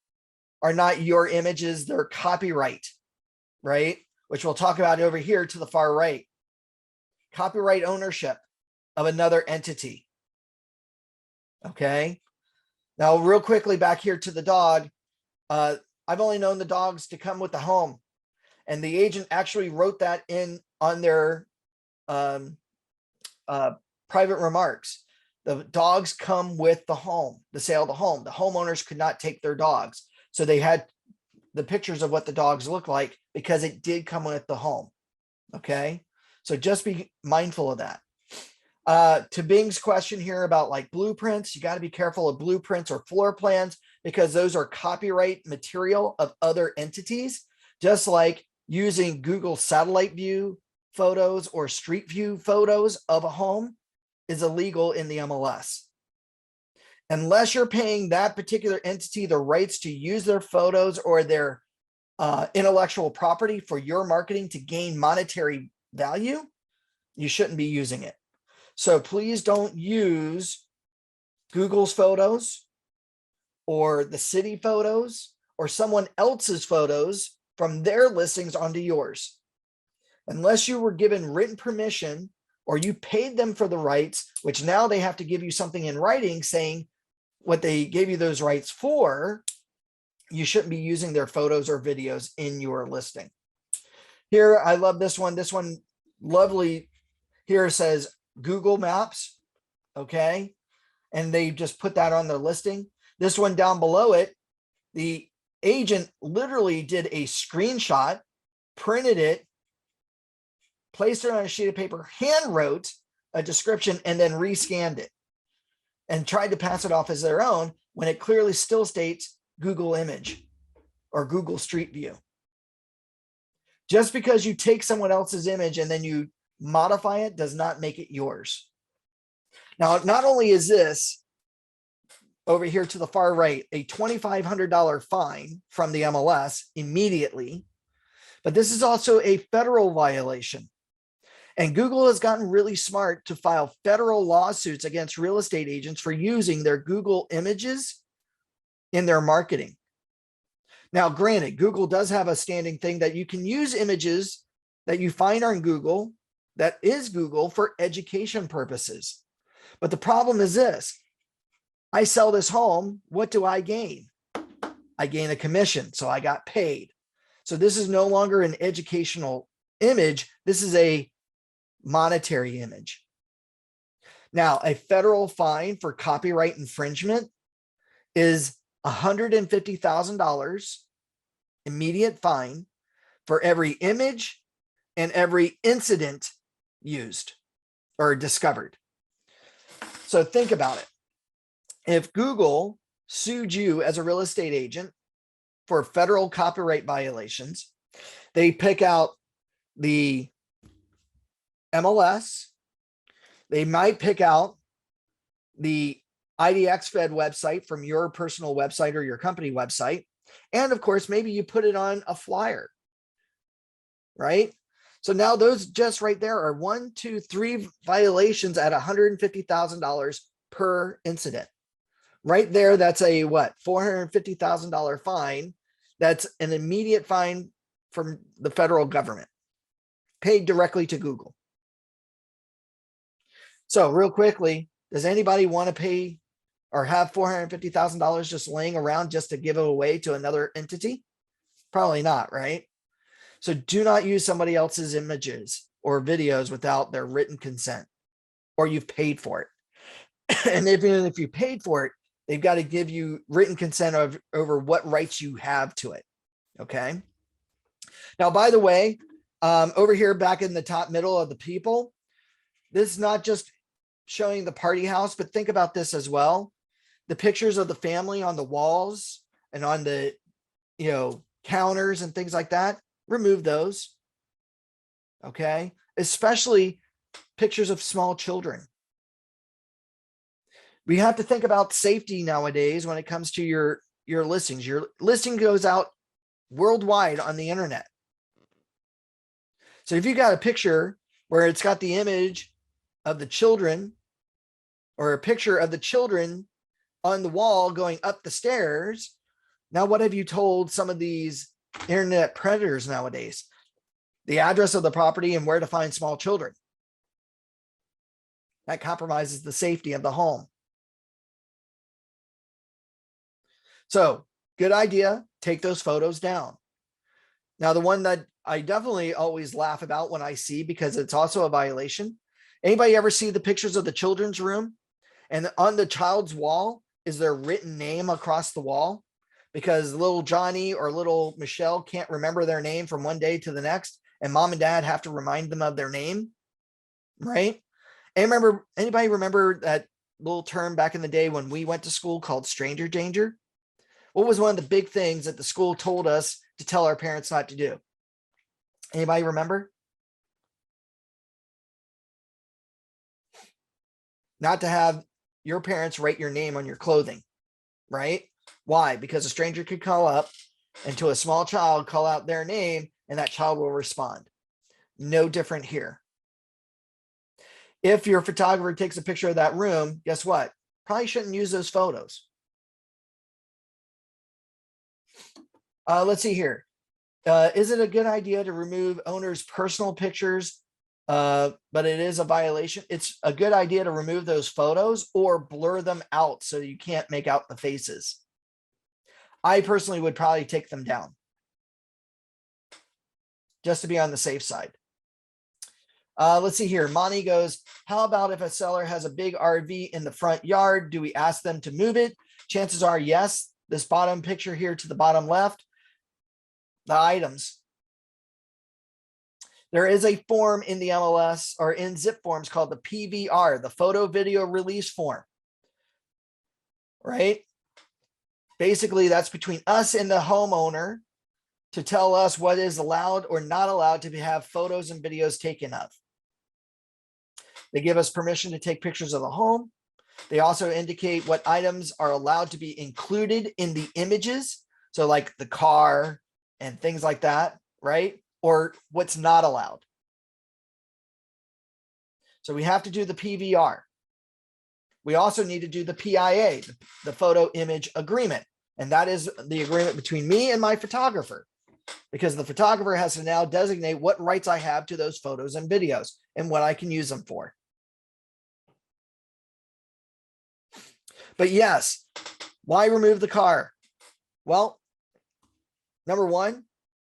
are not your images, they're copyright, right? Which we'll talk about over here to the far right. Copyright ownership of another entity. Okay. Now, real quickly back here to the dog. I've only known the dogs to come with the home, and the agent actually wrote that in on their private remarks. The dogs come with the home, the sale of the home. The homeowners could not take their dogs. So they had the pictures of what the dogs look like because it did come with the home. Okay. So just be mindful of that. To Bing's question here about like blueprints, you got to be careful of blueprints or floor plans, because those are copyright material of other entities, just like using Google satellite view photos or street view photos of a home is illegal in the MLS. Unless you're paying that particular entity the rights to use their photos or their intellectual property for your marketing to gain monetary value, you shouldn't be using it. So please don't use Google's photos or the city photos or someone else's photos from their listings onto yours. Unless you were given written permission or you paid them for the rights, which now they have to give you something in writing saying what they gave you those rights for, you shouldn't be using their photos or videos in your listing. Here, I love this one. This one, lovely. Here says Google Maps, okay? And they just put that on their listing. This one down below it, the agent literally did a screenshot, printed it, placed it on a sheet of paper, hand wrote a description, and then rescanned it and tried to pass it off as their own when it clearly still states Google Image or Google Street View. Just because you take someone else's image and then you modify it does not make it yours. Now, not only is this over here to the far right, a $2,500 fine from the MLS immediately, but this is also a federal violation. And Google has gotten really smart to file federal lawsuits against real estate agents for using their Google images in their marketing. Now, granted, Google does have a standing thing that you can use images that you find on Google, that is Google, for education purposes. But the problem is this: I sell this home, what do I gain? I gain a commission, so I got paid. So this is no longer an educational image. This is a monetary image. Now, a federal fine for copyright infringement is $150,000 immediate fine for every image and every incident used or discovered. So think about it. If Google sued you as a real estate agent for federal copyright violations, they pick out the MLS, they might pick out the IDX Fed website from your personal website or your company website. And of course, maybe you put it on a flyer, right? So now those just right there are 1, 2, 3 violations at $150,000 per incident. Right there, that's a what? $450,000 fine. That's an immediate fine from the federal government. paid directly to Google. So real quickly, does anybody want to pay or have $450,000 just laying around just to give it away to another entity? Probably not, right? So do not use somebody else's images or videos without their written consent, or you've paid for it. And even if you paid for it, they've got to give you written consent over what rights you have to it. Okay. Now, by the way, over here back in the top middle of the people, this is not just showing the party house, but think about this as well. The pictures of the family on the walls and on the, counters and things like that, remove those. Okay. Especially pictures of small children. We have to think about safety nowadays when it comes to your listings. Your listing goes out worldwide on the internet. So if you got a picture where it's got the image of the children or a picture of the children on the wall going up the stairs, now what have you told some of these internet predators nowadays? The address of the property and where to find small children. That compromises the safety of the home. So good idea. Take those photos down. Now, the one that I definitely always laugh about when I see, because it's also a violation. Anybody ever see the pictures of the children's room? And on the child's wall is their written name across the wall, because little Johnny or little Michelle can't remember their name from one day to the next, and mom and dad have to remind them of their name, right? And anybody remember that little term back in the day when we went to school called stranger danger? What was one of the big things that the school told us to tell our parents not to do? Anybody remember? Not to have your parents write your name on your clothing, right? Why? Because a stranger could call up and to a small child call out their name and that child will respond. No different here. If your photographer takes a picture of that room, guess what? Probably shouldn't use those photos. Let's see here. Is it a good idea to remove owners' personal pictures, but it is a violation? It's a good idea to remove those photos or blur them out so you can't make out the faces. I personally would probably take them down just to be on the safe side. Let's see here. Monty goes, how about if a seller has a big RV in the front yard? Do we ask them to move it? Chances are yes. This bottom picture here to the bottom left, the items. There is a form in the MLS or in zip forms called the PVR, the photo video release form, right? Basically, that's between us and the homeowner to tell us what is allowed or not allowed to have photos and videos taken of. They give us permission to take pictures of the home. They also indicate what items are allowed to be included in the images. So like the car and things like that, right? Or what's not allowed. So we have to do the PVR. We also need to do the PIA, the photo image agreement. And that is the agreement between me and my photographer, because the photographer has to now designate what rights I have to those photos and videos and what I can use them for. But yes, why remove the car? Well, number one,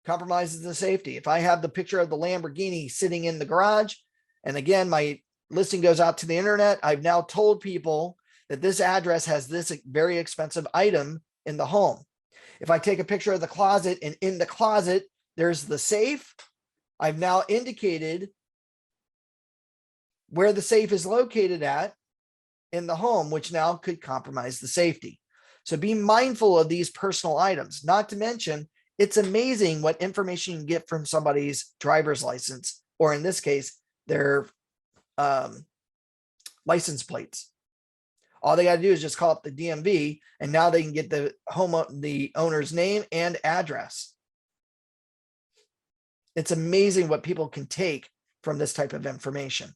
compromises the safety. If I have the picture of the Lamborghini sitting in the garage, and again, my listing goes out to the internet, I've now told people that this address has this very expensive item in the home. If I take a picture of the closet and in the closet, there's the safe, I've now indicated where the safe is located at in the home, which now could compromise the safety. So be mindful of these personal items, not to mention it's amazing what information you can get from somebody's driver's license, or in this case, their license plates. All they got to do is just call up the DMV, and now they can get the owner's name and address. It's amazing what people can take from this type of information.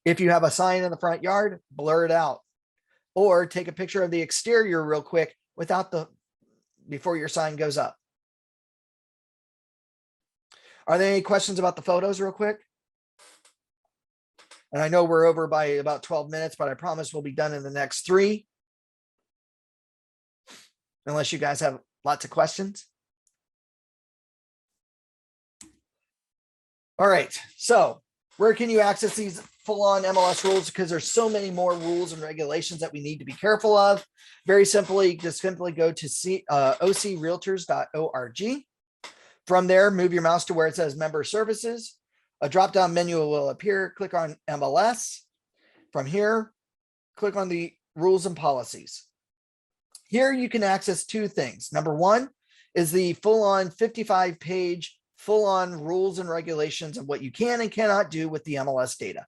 If you have a sign in the front yard, blur it out, or take a picture of the exterior real quick before your sign goes up. Are there any questions about the photos real quick? And I know we're over by about 12 minutes, but I promise we'll be done in the next 3. Unless you guys have lots of questions. All right, so where can you access these full-on MLS rules? Because there's so many more rules and regulations that we need to be careful of. Very simply, just simply go to ocrealtors.org. From there, move your mouse to where it says Member Services. A drop-down menu will appear. Click on MLS. From here, click on the Rules and Policies. Here you can access 2 things. Number 1 is the full-on 55-page full-on rules and regulations of what you can and cannot do with the MLS data.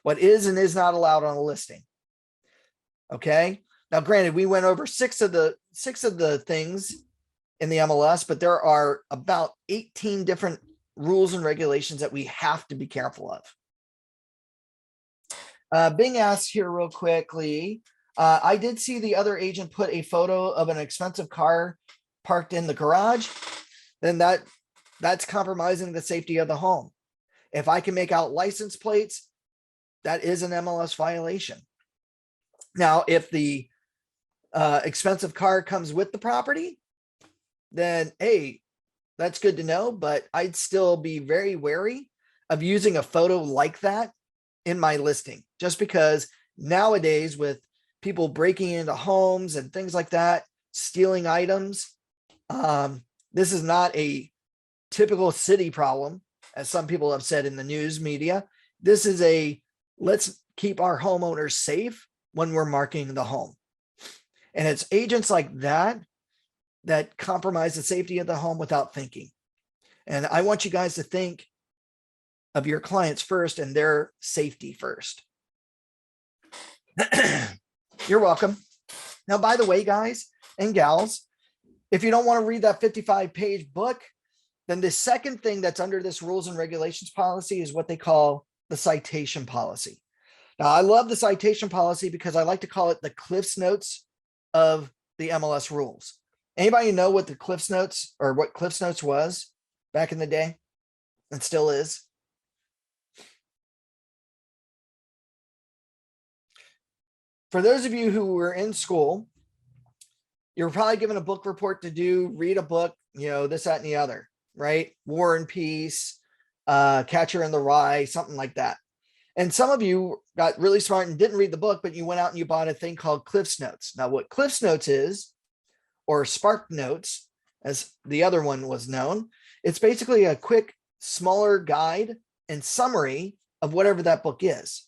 What is and is not allowed on a listing. Okay. Now, granted, we went over 6 of the things in the MLS, but there are about 18 different rules and regulations that we have to be careful of. Being asked here real quickly, I did see the other agent put a photo of an expensive car parked in the garage. Then that's compromising the safety of the home. If I can make out license plates, that is an MLS violation. Now, if the expensive car comes with the property, then, hey, that's good to know, but I'd still be very wary of using a photo like that in my listing, just because nowadays with people breaking into homes and things like that, stealing items, this is not a typical city problem, as some people have said in the news media. This is a let's keep our homeowners safe when we're marketing the home. And it's agents like that that compromise the safety of the home without thinking. And I want you guys to think of your clients first and their safety first. You're welcome. Now, by the way, guys and gals, if you don't want to read that 55-page book, then the second thing that's under this rules and regulations policy is what they call the citation policy. Now, I love the citation policy because I like to call it the Cliff's Notes of the MLS rules. Anybody know what the Cliff's Notes or what Cliff's Notes was back in the day? And still is. For those of you who were in school, you're probably given a book report to do, read a book, this, that, and the other, right? War and Peace, Catcher in the Rye, something like that. And some of you got really smart and didn't read the book, but you went out and you bought a thing called Cliff's Notes. Now, what Cliff's Notes is, or Spark Notes, as the other one was known, it's basically a quick, smaller guide and summary of whatever that book is.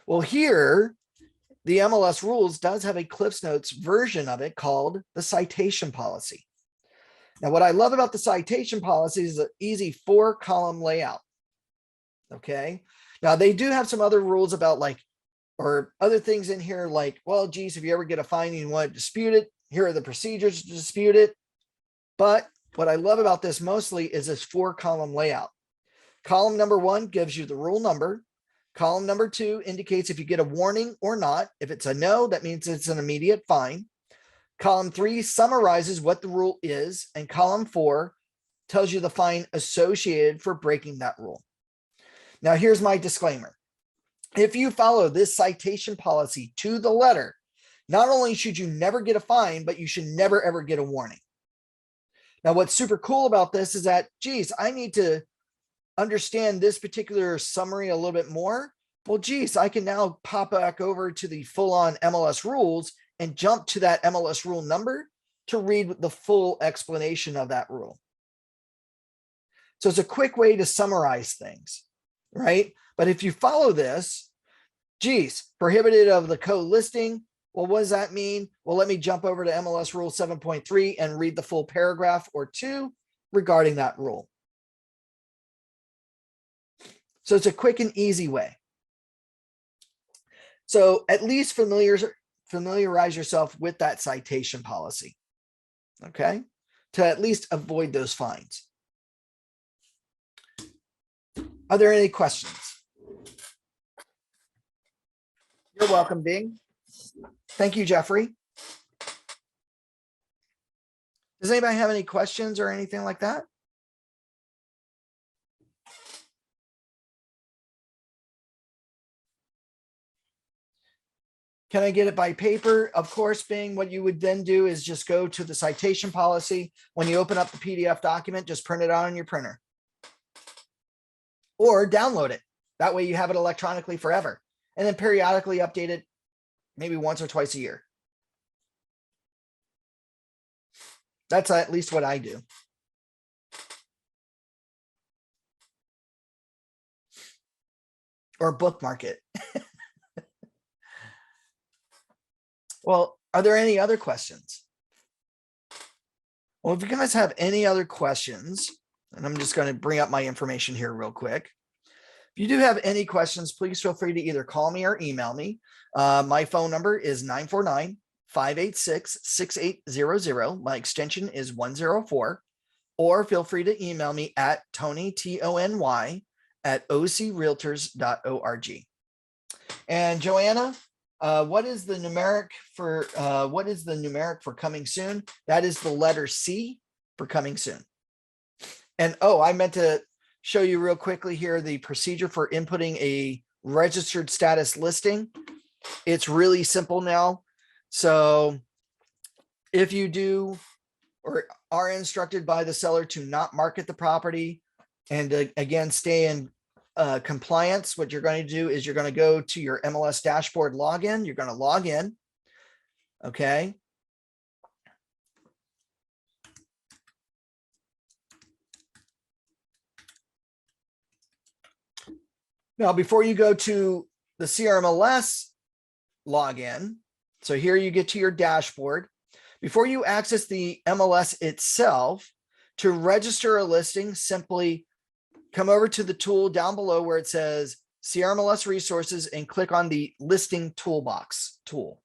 Well, here, the MLS rules does have a Cliff's Notes version of it called the citation policy. Now, what I love about the citation policy is an easy 4-column layout. Okay. Now, they do have some other rules about or other things in here like, well, geez, if you ever get a fine and you want to dispute it, here are the procedures to dispute it. But what I love about this mostly is this 4-column layout. Column number 1 gives you the rule number. Column number 2 indicates if you get a warning or not. If it's a no, that means it's an immediate fine. Column 3 summarizes what the rule is, and column 4 tells you the fine associated for breaking that rule. Now, here's my disclaimer. If you follow this citation policy to the letter, not only should you never get a fine, but you should never, ever get a warning. Now, what's super cool about this is that, geez, I need to understand this particular summary a little bit more. Well, geez, I can now pop back over to the full-on MLS rules and jump to that MLS rule number to read the full explanation of that rule. So it's a quick way to summarize things, right? But if you follow this, geez, prohibited of the co-listing. Well, what does that mean? Well, let me jump over to MLS rule 7.3 and read the full paragraph or 2 regarding that rule. So it's a quick and easy way. So at least familiarize yourself with that citation policy, okay? To at least avoid those fines. Are there any questions? You're welcome, Bing. Thank you, Jeffrey. Does anybody have any questions or anything like that? Can I get it by paper? Of course, Bing, what you would then do is just go to the citation policy. When you open up the PDF document, just print it out on your printer or download it. That way you have it electronically forever, and then periodically update it maybe once or twice a year. That's at least what I do. Or bookmark it. Well, are there any other questions? Well, if you guys have any other questions, and I'm just going to bring up my information here real quick. If you do have any questions, please feel free to either call me or email me. My phone number is 949-586-6800. My extension is 104. Or feel free to email me at Tony, Tony, at ocrealtors.org. And Joanna, what is the numeric for coming soon? That is the letter C for coming soon. And oh, I meant to show you real quickly here the procedure for inputting a registered status listing. It's really simple now. So if you do or are instructed by the seller to not market the property and again stay in compliance, what you're going to do is you're going to go to your MLS dashboard login. You're going to log in. Okay. Now, before you go to the CRMLS login, so here you get to your dashboard. Before you access the MLS itself, to register a listing, simply come over to the tool down below where it says CRMLS resources and click on the listing toolbox tool.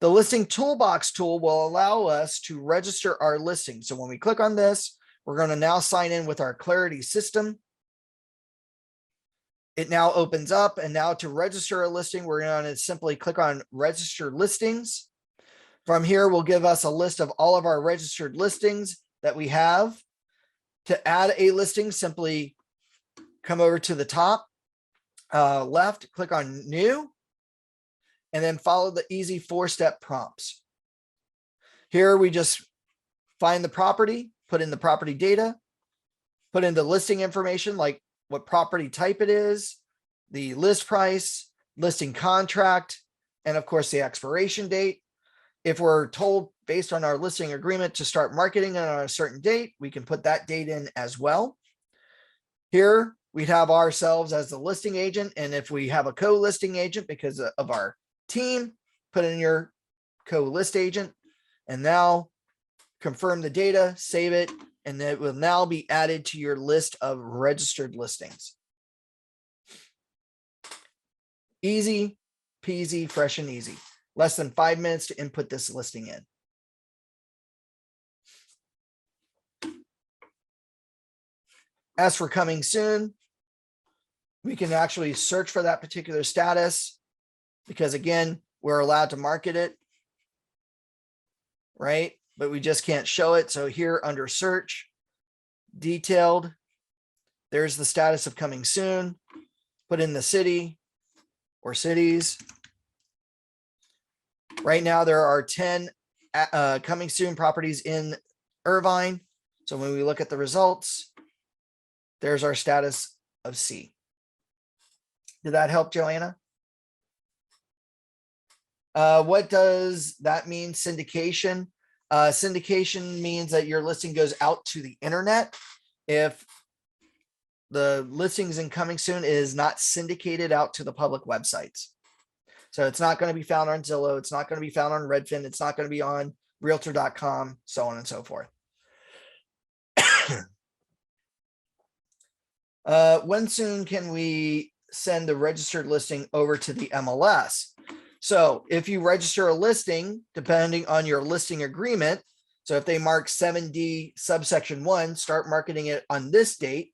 The listing toolbox tool will allow us to register our listing. So when we click on this, we're going to now sign in with our Clarity system. It now opens up, and now to register a listing, we're going to simply click on register listings. From here, will give us a list of all of our registered listings that we have. To add a listing, simply come over to the top left, click on new, and then follow the easy 4-step prompts. Here we just find the property, put in the property data, put in the listing information like what property type it is, the list price, listing contract, and of course the expiration date. If we're told based on our listing agreement to start marketing on a certain date, we can put that date in as well. Here we'd have ourselves as the listing agent. And if we have a co-listing agent because of our team, put in your co-list agent, and now confirm the data, save it, and it will now be added to your list of registered listings. Easy peasy, fresh and easy. Less than 5 minutes to input this listing in. As for coming soon, we can actually search for that particular status because again, we're allowed to market it, right? But we just can't show it. So here under search, detailed, there's the status of coming soon. Put in the city or cities. Right now, there are 10 coming soon properties in Irvine. So when we look at the results, there's our status of C. Did that help, Joanna? What does that mean, syndication? Syndication means that your listing goes out to the internet. If the listings in coming soon is not syndicated out to the public websites. So it's not going to be found on Zillow. It's not going to be found on Redfin. It's not going to be on realtor.com, so on and so forth. When soon can we send the registered listing over to the MLS? So if you register a listing, depending on your listing agreement, so if they mark 7D subsection 1, start marketing it on this date,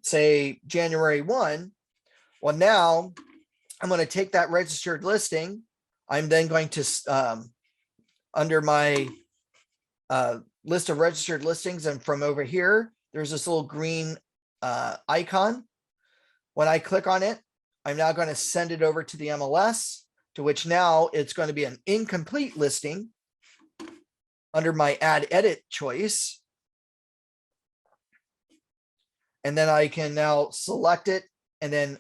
say January 1. Well, now I'm going to take that registered listing. I'm then going to, under my list of registered listings, and from over here, there's this little green icon. When I click on it, I'm now going to send it over to the MLS. to which now it's going to be an incomplete listing under my add edit choice. And then I can now select it and then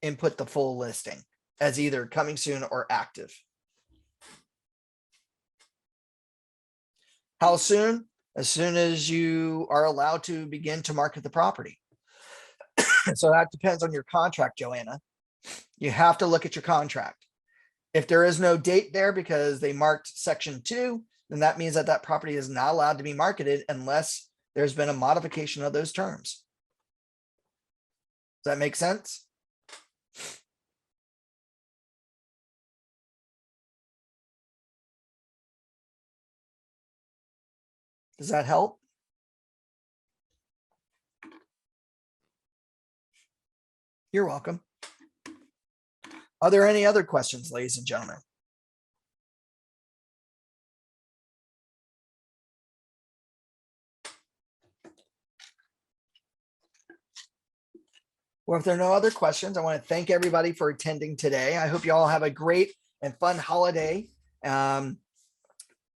input the full listing as either coming soon or active. How soon? As soon as you are allowed to begin to market the property. So that depends on your contract, Joanna. You have to look at your contract. If there is no date there because they marked section 2, then that means that that property is not allowed to be marketed unless there's been a modification of those terms. Does that make sense? Does that help? You're welcome. Are there any other questions, ladies and gentlemen? Well, if there are no other questions, I want to thank everybody for attending today. I hope you all have a great and fun holiday.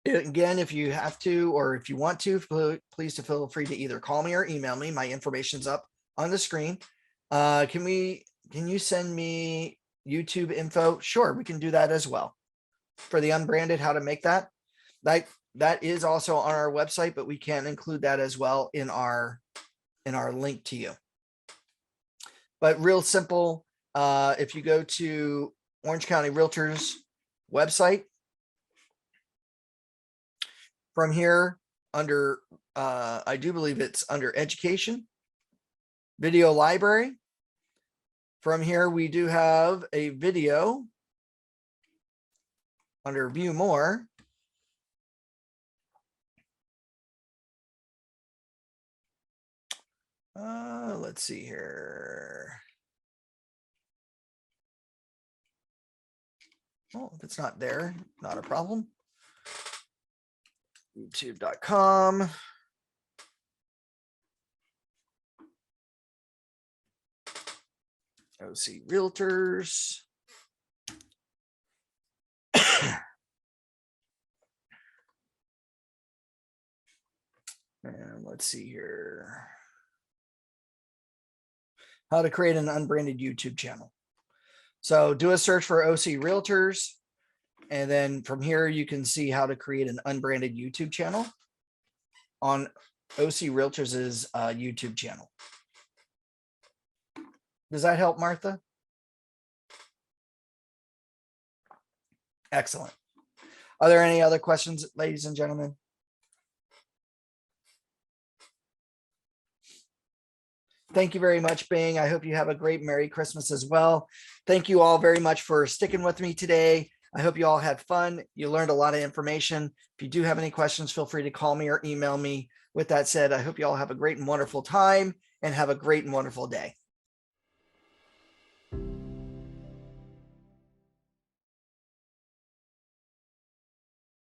Again, if you have to, or if you want to, please feel free to either call me or email me. My information's up on the screen. Can you send me YouTube info? Sure, we can do that as well. For the unbranded, how to make that. That is also on our website, but we can include that as well in our link to you. But real simple, if you go to Orange County Realtors website, from here under, I do believe it's under education, video library. From here, we do have a video under view more. Let's see here. Oh, if it's not there, not a problem. YouTube.com. OC Realtors. And let's see here. How to create an unbranded YouTube channel. So do a search for OC Realtors. And then from here, you can see how to create an unbranded YouTube channel on OC Realtors' YouTube channel. Does that help, Martha? Excellent. Are there any other questions, ladies and gentlemen? Thank you very much, Bing. I hope you have a great Merry Christmas as well. Thank you all very much for sticking with me today. I hope you all had fun. You learned a lot of information. If you do have any questions, feel free to call me or email me. With that said, I hope you all have a great and wonderful time and have a great and wonderful day.